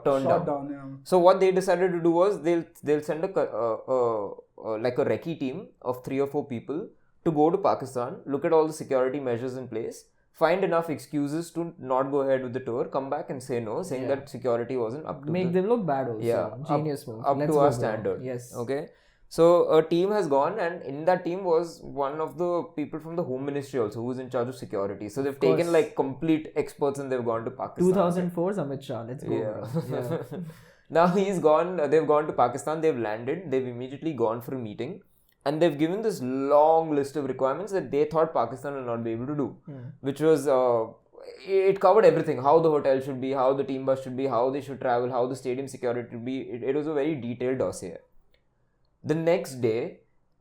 turned Shot down. Yeah. So what they decided to do was they'll send a recce team of 3 or 4 people to go to Pakistan, look at all the security measures in place, find enough excuses to not go ahead with the tour, come back and say no, saying that security wasn't up to Make them look bad also. Yeah, Genius move. up Let's to go, our bro. standard. Yes. Okay. So a team has gone, and in that team was one of the people from the Home Ministry also, who was in charge of security. So they've taken complete experts and they've gone to Pakistan. 2004's Amit Shah. Let's go. Yeah. Bro. Yeah. Now he's gone. They've gone to Pakistan. They've landed. They've immediately gone for a meeting, and they've given this long list of requirements that they thought Pakistan will not be able to do, which was it covered everything: how the hotel should be, how the team bus should be, how they should travel, how the stadium security should be. It was a very detailed dossier. The next day,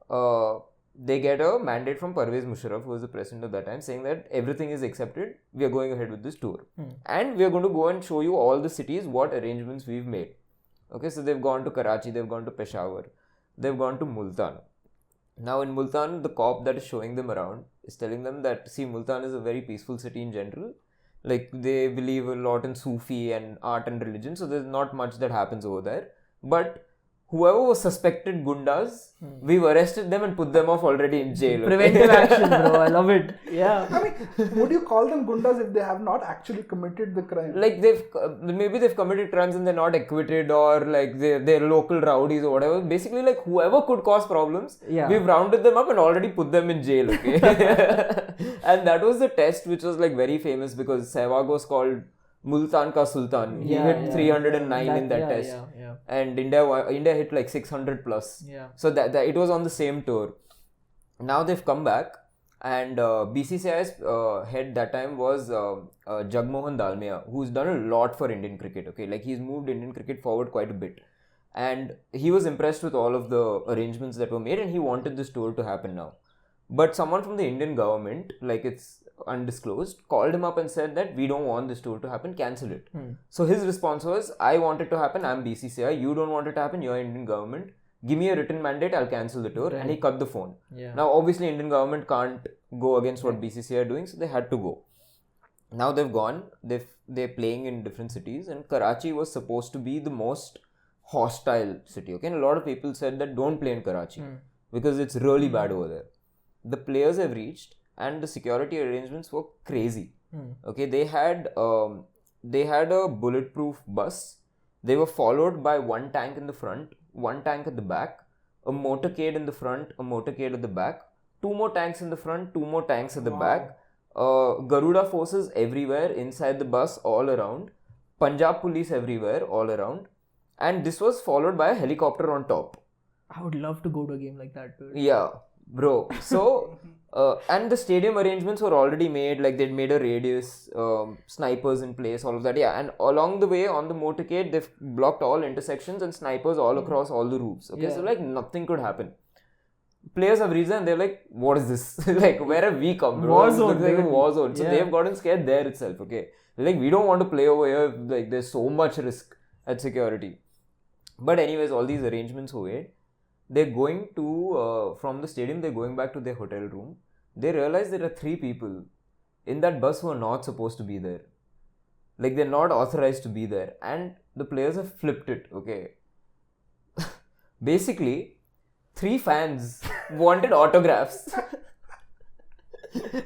they get a mandate from Parvez Musharraf, who was the president at that time, saying that everything is accepted, we are going ahead with this tour. And we are going to go and show you all the cities, what arrangements we've made. Okay, so they've gone to Karachi, they've gone to Peshawar, they've gone to Multan. Now in Multan, the cop that is showing them around is telling them that, see, Multan is a very peaceful city in general. Like, they believe a lot in Sufi and art and religion, so there's not much that happens over there. But whoever was suspected gundas, we've arrested them and put them off already in jail. Okay? Preventive action, bro. I love it. Yeah. I mean, would you call them gundas if they have not actually committed the crime? Like, maybe they've committed crimes and they're not acquitted, or like they're local rowdies or whatever. Basically, like, whoever could cause problems, we've rounded them up and already put them in jail, okay? And that was the test, which was like very famous because Sehwag was called Multan ka Sultan. He hit 309 in that test. And India hit like 600 plus. So that it was on the same tour. Now they've come back, and BCCI's head that time was Jagmohan Dalmia, who's done a lot for Indian cricket. Okay, like he's moved Indian cricket forward quite a bit, and he was impressed with all of the arrangements that were made, and he wanted this tour to happen now. But someone from the Indian government, like it's undisclosed, called him up and said that we don't want this tour to happen, cancel it. So his response was, I want it to happen, I'm BCCI, you don't want it to happen, you're Indian government, give me a written mandate, I'll cancel the tour. And he cut the phone. Now obviously Indian government can't go against what BCCI are doing, so they had to go. Now they've gone, they're playing in different cities, and Karachi was supposed to be the most hostile city, okay? And a lot of people said that don't play in Karachi because it's really bad over there. The players have reached, and the security arrangements were crazy. Okay, they had a bulletproof bus. They were followed by one tank in the front, one tank at the back, a motorcade in the front, a motorcade at the back, two more tanks in the front, two more tanks at the back, Garuda forces everywhere inside the bus, all around, Punjab police everywhere, all around, and this was followed by a helicopter on top. I would love to go to a game like that, dude. Yeah, bro. So, and the stadium arrangements were already made, like they'd made a radius, snipers in place, all of that. Yeah, and along the way on the motorcade, they've blocked all intersections and snipers all across all the roofs. Okay, so like nothing could happen. Players have reason, and they're like, what is this? Like, where have we come, bro? War zone. Like a war zone. So they've gotten scared there itself, okay? They're like, we don't want to play over here. Like, there's so much risk at security. But anyways, all these arrangements were made. They're going to, from the stadium, they're going back to their hotel room. They realize there are 3 people in that bus who are not supposed to be there. Like, they're not authorized to be there. And the players have flipped it, okay? Basically, 3 fans wanted autographs.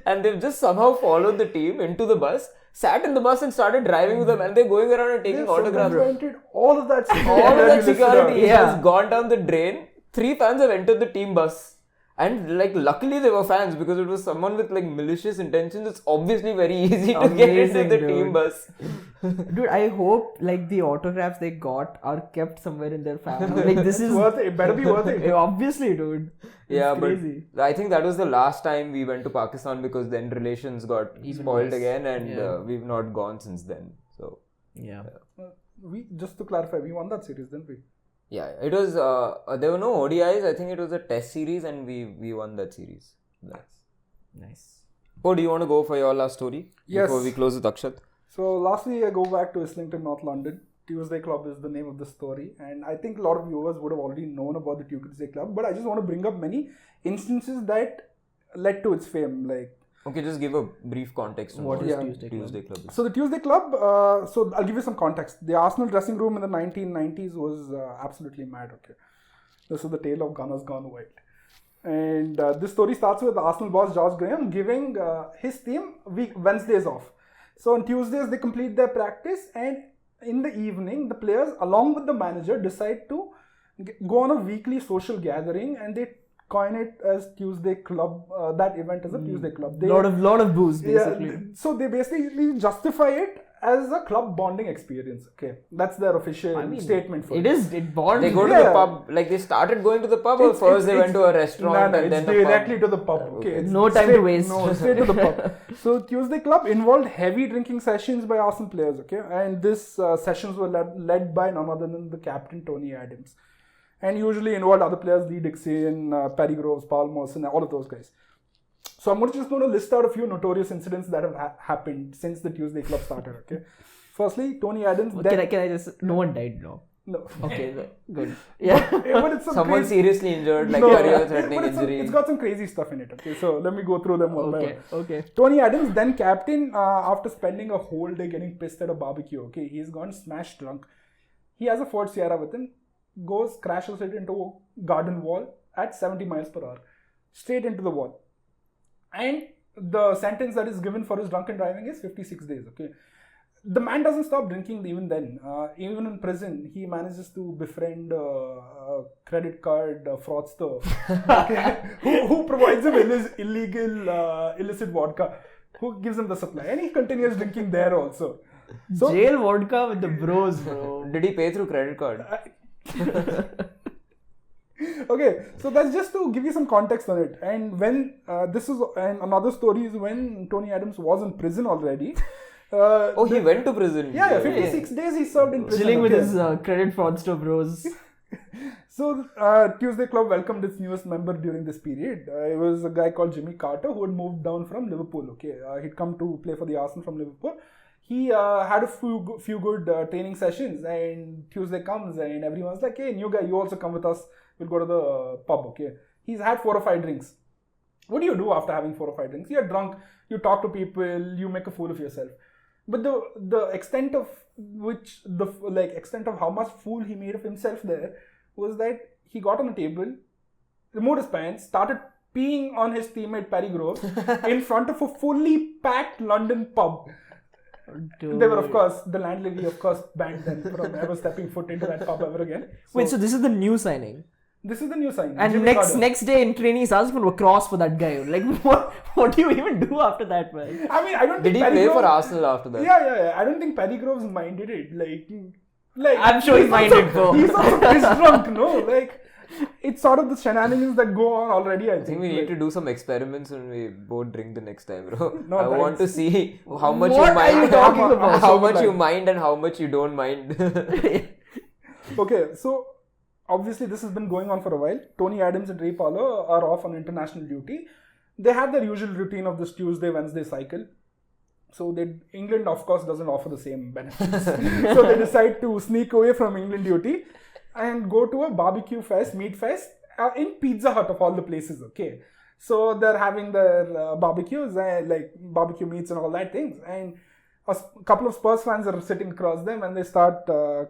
And they've just somehow followed the team into the bus, sat in the bus and started driving with them, and they're going around and taking autographs. All of that security. All of that security has gone down the drain. 3 fans have entered the team bus. And like luckily they were fans, because it was someone with like malicious intentions. It's obviously very easy to get into the team bus. Dude, I hope like the autographs they got are kept somewhere in their family. Like this is worth it. It better be worth it. Obviously, dude. Yeah, it's crazy. But I think that was the last time we went to Pakistan, because then relations got spoiled again, and we've not gone since then. So We just to clarify, we won that series, didn't we? Yeah, it was. There were no ODIs. I think it was a test series, and we won that series. Nice. Oh, do you want to go for your last story before we close with Akshat? So lastly, I go back to Islington, North London. Tuesday Club is the name of the story, and I think a lot of viewers would have already known about the Tuesday Club, but I just want to bring up many instances that led to its fame. Like, okay, just give a brief context on what is Tuesday Club. So the Tuesday Club, so I'll give you some context. The Arsenal dressing room in the 1990s was absolutely mad, okay. This is the tale of Gunners Gone Wild. And this story starts with the Arsenal boss George Graham giving his team Wednesdays off. So on Tuesdays, they complete their practice, and in the evening, the players, along with the manager, decide to go on a weekly social gathering, and they coin it as Tuesday Club, that event as a Tuesday Club. They, lot of booze, basically. Yeah, so they basically justify it as a club bonding experience. Okay, that's their official statement for it. It bonds. They go to the pub, like they started going to the pub, or first they went to a restaurant and then directly to the pub. Okay, no time to waste. No, straight to the pub. So Tuesday Club involved heavy drinking sessions by Arsenal players. Okay, and these sessions were led by none other than the captain Tony Adams, and usually involved other players, Lee Dixon, Paddy Groves, Paul Merson, all of those guys. So I'm just going to list out a few notorious incidents that have happened since the Tuesday Club started. Okay, firstly, Tony Adams. Can I just? No one died, no. No. Okay, good. Yeah. But it's some Someone crazy... seriously injured, like No. career-threatening But injury. it's got some crazy stuff in it. Okay, so let me go through them one by one. Okay. Tony Adams, then captain, after spending a whole day getting pissed at a barbecue. Okay, he's gone smash drunk. He has a Ford Sierra with him, crashes it into a garden wall at 70 miles per hour, straight into the wall. And the sentence that is given for his drunken driving is 56 days. Okay, the man doesn't stop drinking even then. Even in prison, he manages to befriend a credit card fraudster who provides him illicit vodka, who gives him the supply, and he continues drinking there also. So, Jail vodka with the bros, bro. Did he pay through credit card? okay, so that's just to give you some context on it. And when and another story is when Tony Adams was in prison already. He went to prison. Yeah, 56 days he served in prison. Chilling with his credit fraudster bros. So Tuesday Club welcomed its newest member during this period. It was a guy called Jimmy Carter who had moved down from Liverpool. Okay, he'd come to play for the Arsenal from Liverpool. He had a few good training sessions, and Tuesday comes and everyone's like, "Hey, new guy, you also come with us. We'll go to the pub." Okay, he's had 4 or 5 drinks. What do you do after having 4 or 5 drinks? You're drunk. You talk to people. You make a fool of yourself. But the extent of how much fool he made of himself there was that he got on a table, removed his pants, started peeing on his teammate Perry Groves in front of a fully packed London pub. Dude. They were, of course, the landlady, banned them from ever stepping foot into that pub ever again. Wait, so this is the new signing? This is the new signing. And Jimmy Carter. next day in training, he's asking for a cross for that guy. Like, what do you even do after that, man? I mean, I don't Did think he Perry play Groves, for Arsenal after that? Yeah. I don't think Perry Groves minded it. Like I'm sure he minded, bro. He's also pissed drunk, no? Like, it's sort of the shenanigans that go on already, I I think we need to do some experiments when we both drink the next time, bro. No, I want to see how much What you mind, are you talking about? how much you mind and how much you don't mind. Okay, so obviously this has been going on for a while. Tony Adams and Ray Parlour are off on international duty. They have their usual routine of this Tuesday, Wednesday cycle. So England, of course, doesn't offer the same benefits. So they decide to sneak away from England duty and go to a barbecue fest, meat fest, in Pizza Hut of all the places, okay? So they're having their barbecues, like barbecue meats and all that things. And a couple of Spurs fans are sitting across them and they start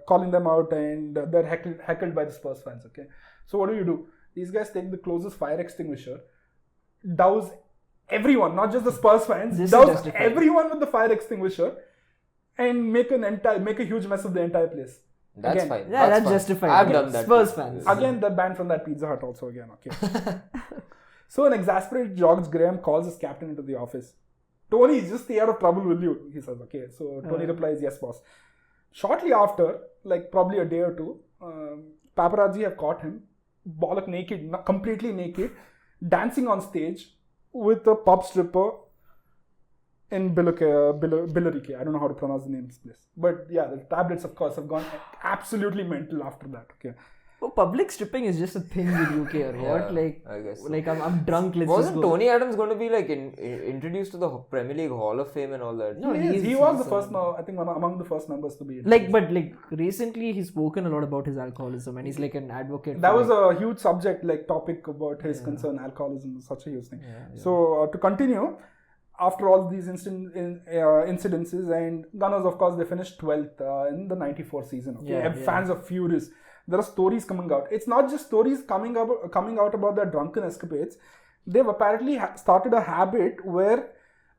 calling them out, and they're heckled by the Spurs fans, okay? So what do? These guys take the closest fire extinguisher, douse everyone, not just the Spurs fans, douse everyone with the fire extinguisher, and make a huge mess of the entire place. That's Again, fine. Yeah, that's fine. justified. I've done that. Spurs too. fans. Again, they're banned from that Pizza Hut also again, okay? So an exasperated George Graham calls his captain into the office. Tony, just stay out of trouble, will you? He says, okay. So Tony replies, yes, boss. Shortly after, like probably a day or two, paparazzi have caught him, bollock naked, completely naked, dancing on stage with a pub stripper in Billericay. I don't know how to pronounce the name of this place. But yeah, the tablets, of course, have gone absolutely mental after that, okay? Oh, public stripping is just a thing in UK or what? Like, I guess so. like I'm drunk. Let's Wasn't just go. Tony Adams going to be like introduced to the Premier League Hall of Fame and all that? No, He was the first, I think, among the first members to be. But recently he's spoken a lot about his alcoholism and he's like an advocate. That was a huge subject, topic about his concern. Alcoholism is such a huge thing. So to continue, after all these incidences, and Gunners, of course, they finished 12th in the 94 season. Okay, and fans are furious. There are stories coming out. It's not just stories coming out about their drunken escapades. They've apparently started a habit where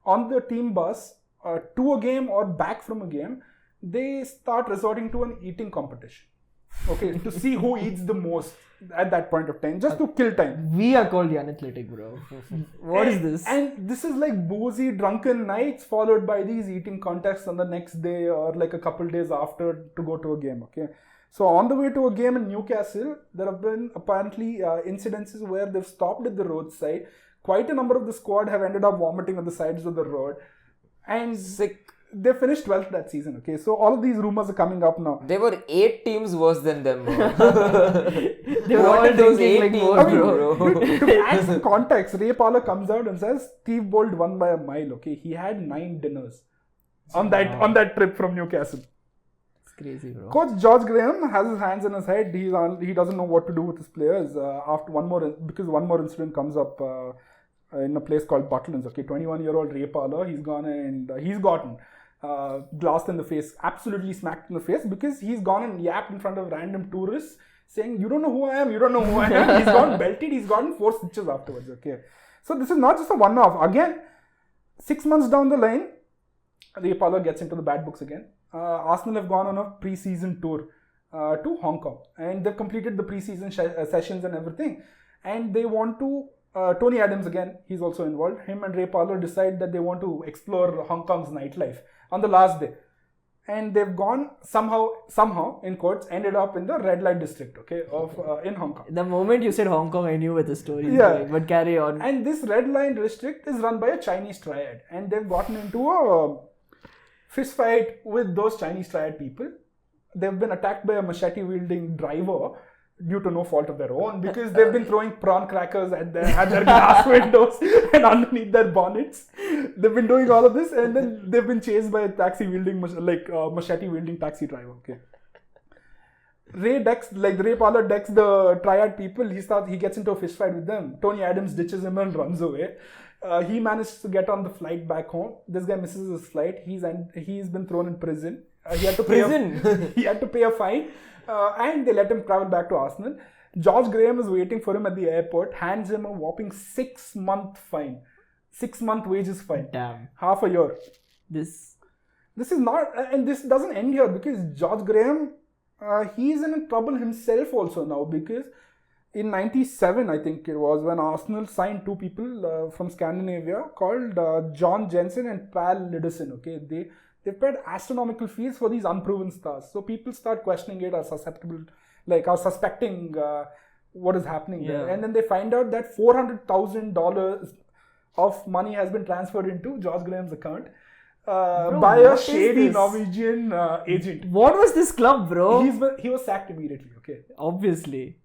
on the team bus to a game or back from a game, they start resorting to an eating competition. Okay, to see who eats the most at that point of time, just to kill time. We are called the Unathletic, bro. What is this? And this is like boozy, drunken nights followed by these eating contests on the next day or like a couple days after to go to a game. Okay. So on the way to a game in Newcastle, there have been apparently incidences where they've stopped at the roadside. Quite a number of the squad have ended up vomiting on the sides of the road. And they finished 12th that season. Okay, so all of these rumors are coming up now. There were 8 teams worse than them. They were all those drinking 8 like teams, more, bro. To add some context, Ray Parlour comes out and says Steve Bolt won by a mile. Okay, he had 9 dinners on that trip from Newcastle. Crazy, bro. Coach George Graham has his hands in his head. He doesn't know what to do with his players. After because one more incident comes up in a place called Butlins. Okay, 21-year-old Ray Parler. He's gone and he's gotten glassed in the face, absolutely smacked in the face, because he's gone and yapped in front of random tourists saying, "You don't know who I am. You don't know who I am." He's gone belted. He's gotten 4 stitches afterwards. Okay, so this is not just a one-off. Again, 6 months down the line, Ray Parler gets into the bad books again. Arsenal have gone on a pre-season tour to Hong Kong, and they've completed the pre-season sessions and everything, and they want to Tony Adams again, he's also involved. Him and Ray Parler decide that they want to explore Hong Kong's nightlife on the last day, and they've gone somehow in quotes ended up in the red light district, okay, of in Hong Kong. The moment you said Hong Kong, I knew where the story is Yeah. going, but carry on. And this red line district is run by a Chinese triad, and they've gotten into a fist fight with those Chinese triad people. They've been attacked by a machete wielding driver due to no fault of their own, because they've been throwing prawn crackers at their glass windows and underneath their bonnets. They've been doing all of this, and then they've been chased by a taxi wielding machete wielding taxi driver. Okay. Ray Parler decks the triad people. He gets into a fist fight with them. Tony Adams ditches him and runs away. He managed to get on the flight back home. This guy misses his flight. He's been thrown in prison. He had to pay a fine, and they let him travel back to Arsenal. George Graham is waiting for him at the airport. Hands him a whopping 6-month fine, 6-month wages fine. Damn. Half a year. This is not, and this doesn't end here, because George Graham, he's in trouble himself also now, because in 97, I think it was, when Arsenal signed 2 people from Scandinavia called John Jensen and Pal Lidison. Okay, they paid astronomical fees for these unproven stars. So people start questioning it, are suspecting what is happening there. And then they find out that $400,000 of money has been transferred into George Graham's account by a shady Norwegian agent. What was this club, bro? He was sacked immediately. Okay, obviously.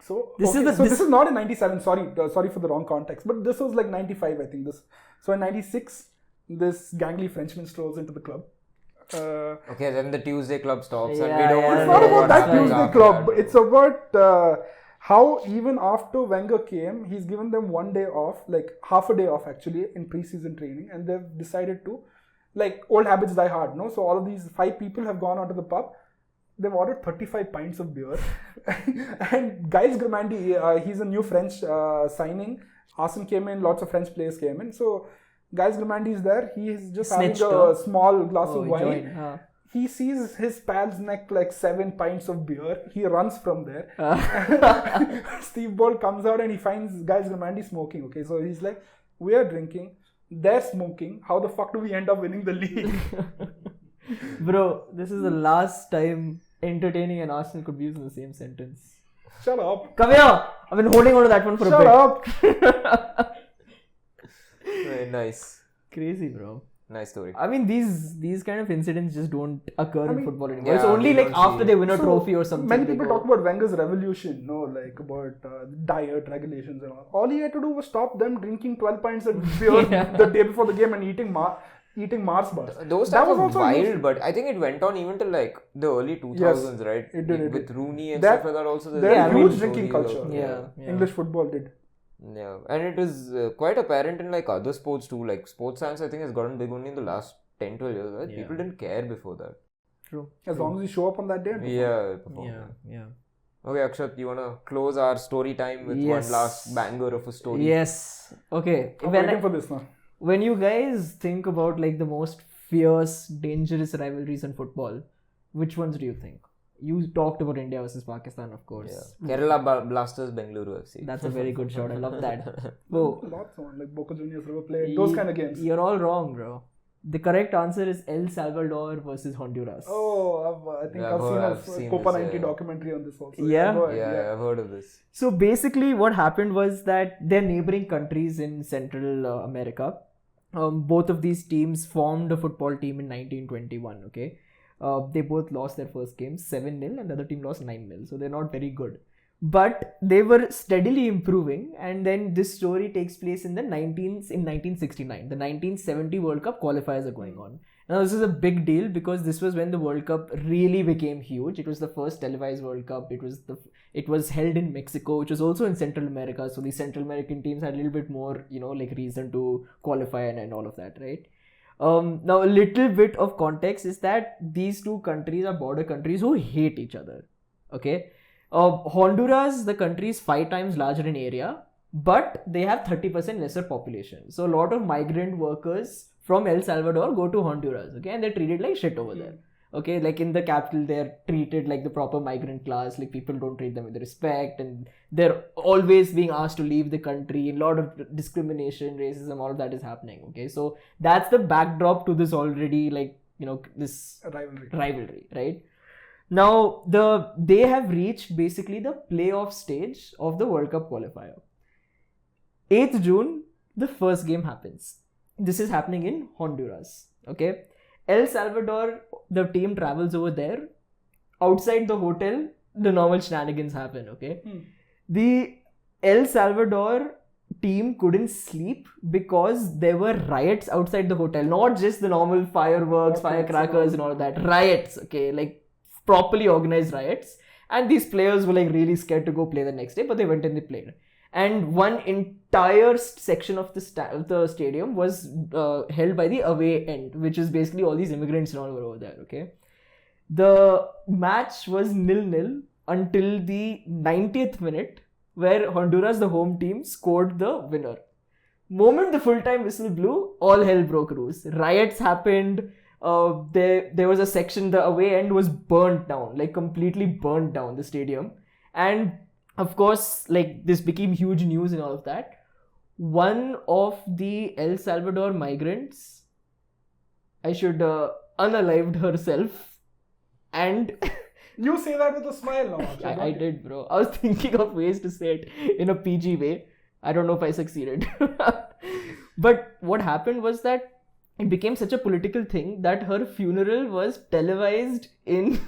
So this is not in 97. Sorry for the wrong context, but this was like 95, I think. So in 96, this gangly Frenchman strolls into the club. Okay, then the Tuesday club stops, Yeah, and we don't want to It's know not about what that happens Tuesday after club. that. It's about how even after Wenger came, he's given them 1 day off, like half a day off actually, in pre-season training, and they've decided to, like, old habits die hard, no? So all of these 5 people have gone out to the pub. They've ordered 35 pints of beer. And Giles Grimandi, he's a new French signing. Arsene came in, lots of French players came in. So Giles Grimandi is there. He is just having a small glass of wine. He sees his pal's neck like 7 pints of beer. He runs from there. Steve Bold comes out and he finds Giles Grimandi smoking. Okay, so he's like, we are drinking, they're smoking. How the fuck do we end up winning the league? Bro, this is the last time entertaining and Arsenal could be used in the same sentence. Shut up. Come here! I've been holding on to that one for a bit. Shut up. Very nice. Crazy, bro. Nice story. I mean, these kind of incidents just don't occur in football anymore. yeah, It's only we like don't see after it. they win a trophy or something. Many they people go- talk about Wenger's revolution, like about diet regulations and all. All he had to do was stop them drinking 12 pints of beer the day before the game and eating Mars bars. Those That times was were also wild, but I think it went on even till like the early 2000s, right? it did. With Rooney and That- stuff like that also. There's Yeah, a I mean, huge drinking stories culture. of- Yeah. English football did. Yeah, and it is quite apparent in like other sports too. Like sports science, I think has gotten big only in the last 10-12 years. Right? People didn't care before that. True. As long as you show up on that day. And perform. Yeah, perform. Yeah. Okay, Akshat, you wanna close our story time with Yes. one last banger of a story? Yes. Okay. I'm waiting for this now. When you guys think about like the most fierce, dangerous rivalries in football, which ones do you think? You talked about India versus Pakistan, of course. Yeah. Kerala Blasters, Bengaluru FC. That's a very good shot. I love that. Oh, Lots on like Boca Juniors, River Plate, those kind of games. You're all wrong, bro. The correct answer is El Salvador versus Honduras. Oh, I think Yeah, I've seen seen a Copa this, 90 yeah. documentary on this also. Yeah? Go ahead, Yeah, I've heard of this. So basically, what happened was that they're neighboring countries in Central America. Both of these teams formed a football team in 1921. Okay, they both lost their first game 7-0, and the other team lost 9-0. So they're not very good, but they were steadily improving. And then this story takes place in 1969. The 1970 World Cup qualifiers are going on, Now this is a big deal because this was when the World Cup really became huge. It was the first televised World Cup. It was held in Mexico, which was also in Central America. So these Central American teams had a little bit more, like reason to qualify and all of that, right? Now a little bit of context is that these two countries are border countries who hate each other. Okay, Honduras, the country is 5 times larger in area, but they have 30% lesser population. So a lot of migrant workers from El Salvador go to Honduras, okay, and they're treated like shit over there. Okay, like in the capital, they're treated like the proper migrant class, like people don't treat them with respect, and they're always being asked to leave the country. A lot of discrimination, racism, all of that is happening. Okay, so that's the backdrop to this already, this rivalry, right? Now, they have reached basically the playoff stage of the World Cup qualifier. 8th June, the first game happens. This is happening in Honduras. Okay, El Salvador, the team travels over there. Outside the hotel, the normal shenanigans happen. Okay, the El Salvador team couldn't sleep because there were riots outside the hotel. Not just the normal fireworks, firecrackers, and all of that. Riots. Okay, like properly organized riots. And these players were like really scared to go play the next day, but they went and they played. And one entire section of the stadium was held by the away end, which is basically all these immigrants and all over there. Okay, the match was 0-0 until the 90th minute, where Honduras, the home team, scored the winner. Moment the full-time whistle blew, all hell broke loose. Riots happened. There was a section, the away end was burnt down, like completely burnt down, the stadium. And of course, like this became huge news and all of that. One of the El Salvador migrants, I should unalived herself, and you say that with a smile now. I did, bro. I was thinking of ways to say it in a PG way. I don't know if I succeeded. But what happened was that it became such a political thing that her funeral was televised in...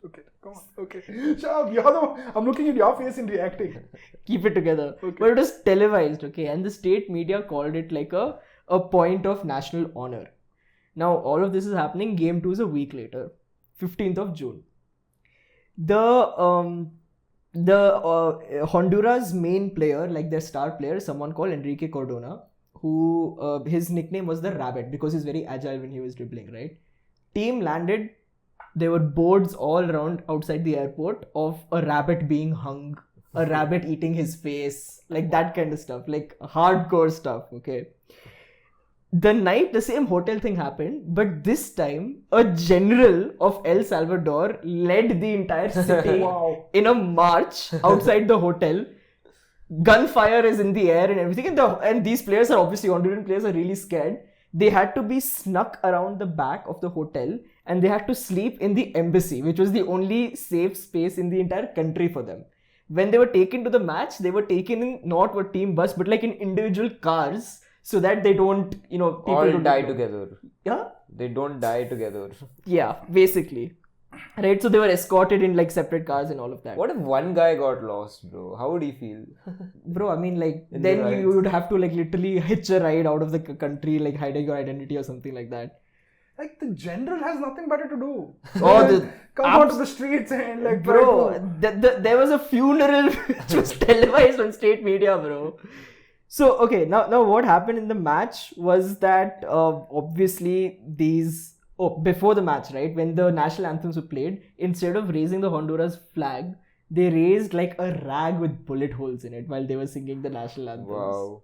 Okay, come on. Okay. Shab, I'm looking at your face and reacting. Keep it together. Okay. But it was televised, okay? And the state media called it like a point of national honor. Now, all of this is happening. Game 2 is a week later, 15th of June. The Honduras main player, like their star player, someone called Enrique Cardona, who his nickname was the Rabbit because he's very agile when he was dribbling, right? Team landed. There were boards all around outside the airport of a rabbit being hung, a rabbit eating his face, like that kind of stuff, like hardcore stuff, okay? The same hotel thing happened, but this time a general of El Salvador led the entire city in a march outside the hotel. Gunfire is in the air and everything, and these players are obviously, Honduran players are really scared. They had to be snuck around the back of the hotel and they had to sleep in the embassy, which was the only safe space in the entire country for them. When they were taken to the match, they were taken in not a team bus, but like in individual cars, so that they don't, people all don't die together. Yeah? They don't die together. Yeah, basically. Right, so they were escorted in like separate cars and all of that. What if one guy got lost, bro? How would he feel? Bro, I mean, like, In then the riots. you would have to like literally hitch a ride out of the country, like hiding your identity or something like that. Like the general has nothing better to do. Oh, Come onto the streets and like bro, there was a funeral which was televised on state media, bro. So okay, now what happened in the match was that obviously before the match, right, when the national anthems were played, instead of raising the Honduras flag, they raised like a rag with bullet holes in it while they were singing the national anthems. Wow.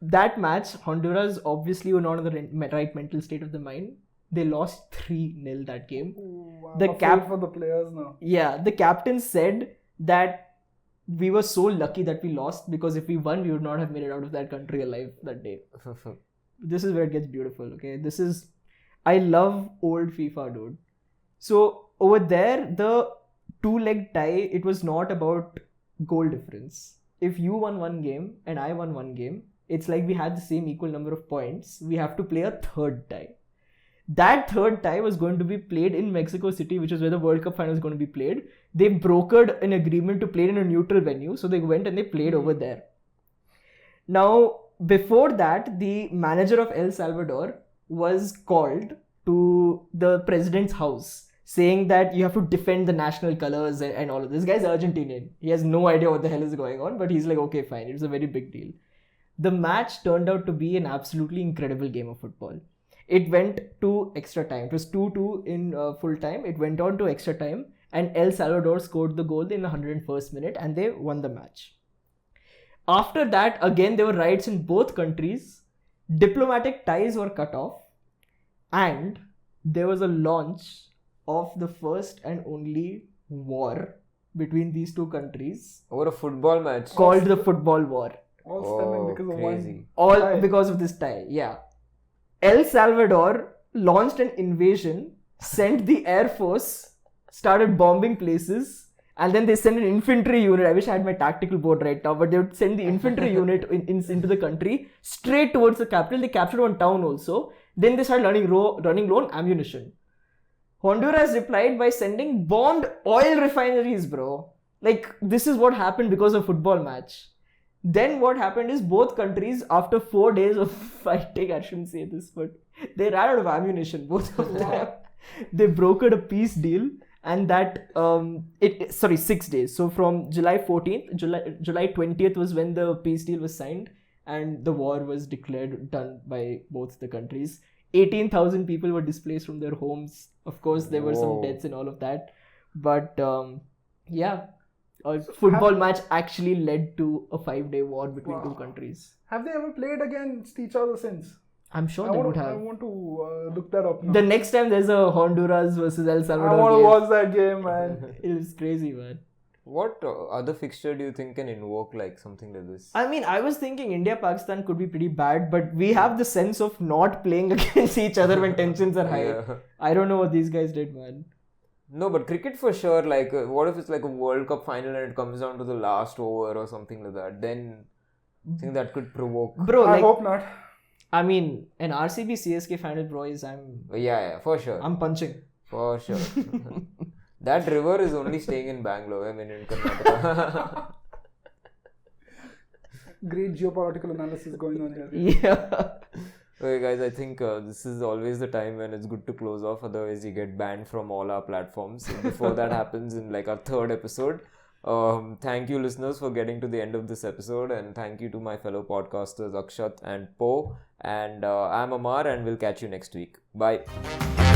That match, Honduras obviously were not in the right mental state of the mind. They lost 3-0 that game. Ooh, The I'm cap- afraid for the players now. Yeah, the captain said that we were so lucky that we lost because if we won, we would not have made it out of that country alive that day. This is where it gets beautiful, okay? I love old FIFA, dude. So over there, the 2-leg tie, it was not about goal difference. If you won one game and I won one game, it's like we had the same equal number of points. We have to play a third tie. That third tie was going to be played in Mexico City, which is where the World Cup final is going to be played. They brokered an agreement to play in a neutral venue, so they went and they played over there. Now, before that, the manager of El Salvador was called to the president's house, saying that you have to defend the national colors and all of this. This guy's Argentinian. He has no idea what the hell is going on, but he's like, okay, fine. It's a very big deal. The match turned out to be an absolutely incredible game of football. It went to extra time. It was 2-2 in full time. It went on to extra time, and El Salvador scored the goal in the 101st minute, and they won the match. After that, again, there were riots in both countries. Diplomatic ties were cut off, and there was a launch of the first and only war between these two countries Over a football match. called the Football War. All stemming because of crazy. one. All tie. because of this tie, yeah. El Salvador launched an invasion, sent the Air Force, started bombing places, and then they sent an infantry unit. I wish I had my tactical board right now, but they would send the infantry unit into the country straight towards the capital. They captured one town also. Then they started running low on ammunition. Honduras replied by sending bombed oil refineries, bro. Like, this is what happened because of football match. Then what happened is both countries, after 4 days of fighting, I shouldn't say this, but they ran out of ammunition, both of them. They brokered a peace deal, and that 6 days. So from July 14th, July 20th was when the peace deal was signed, and the war was declared done by both the countries. 18,000 people were displaced from their homes. Of course, there were some Whoa. deaths and all of that, but yeah. A football match actually led to a 5-day war between two countries. Have they ever played against each other since? I'm sure I they want would to, I have. want to look that up now. The next time there's a Honduras versus El I Salvador want to game, watch that game, man. it was crazy, man. What other fixture do you think can invoke like something like this? I mean, I was thinking India-Pakistan could be pretty bad, but we have the sense of not playing against each other when tensions are high. Yeah. I don't know what these guys did, man. No, but cricket for sure. Like, what if it's like a World Cup final and it comes down to the last over or something like that? Then I think that could provoke. Bro, I like, hope not. I mean, an RCB CSK final, bro, is Yeah, for sure. I'm punching. For sure. That river is only staying in Bangalore. I mean, in Karnataka. Great geopolitical analysis going on here. Yeah. Okay, guys, I think this is always the time when it's good to close off. Otherwise, you get banned from all our platforms. Before that happens in like our third episode. Thank you, listeners, for getting to the end of this episode. And thank you to my fellow podcasters, Akshat and Po. And I'm Amar, and we'll catch you next week. Bye.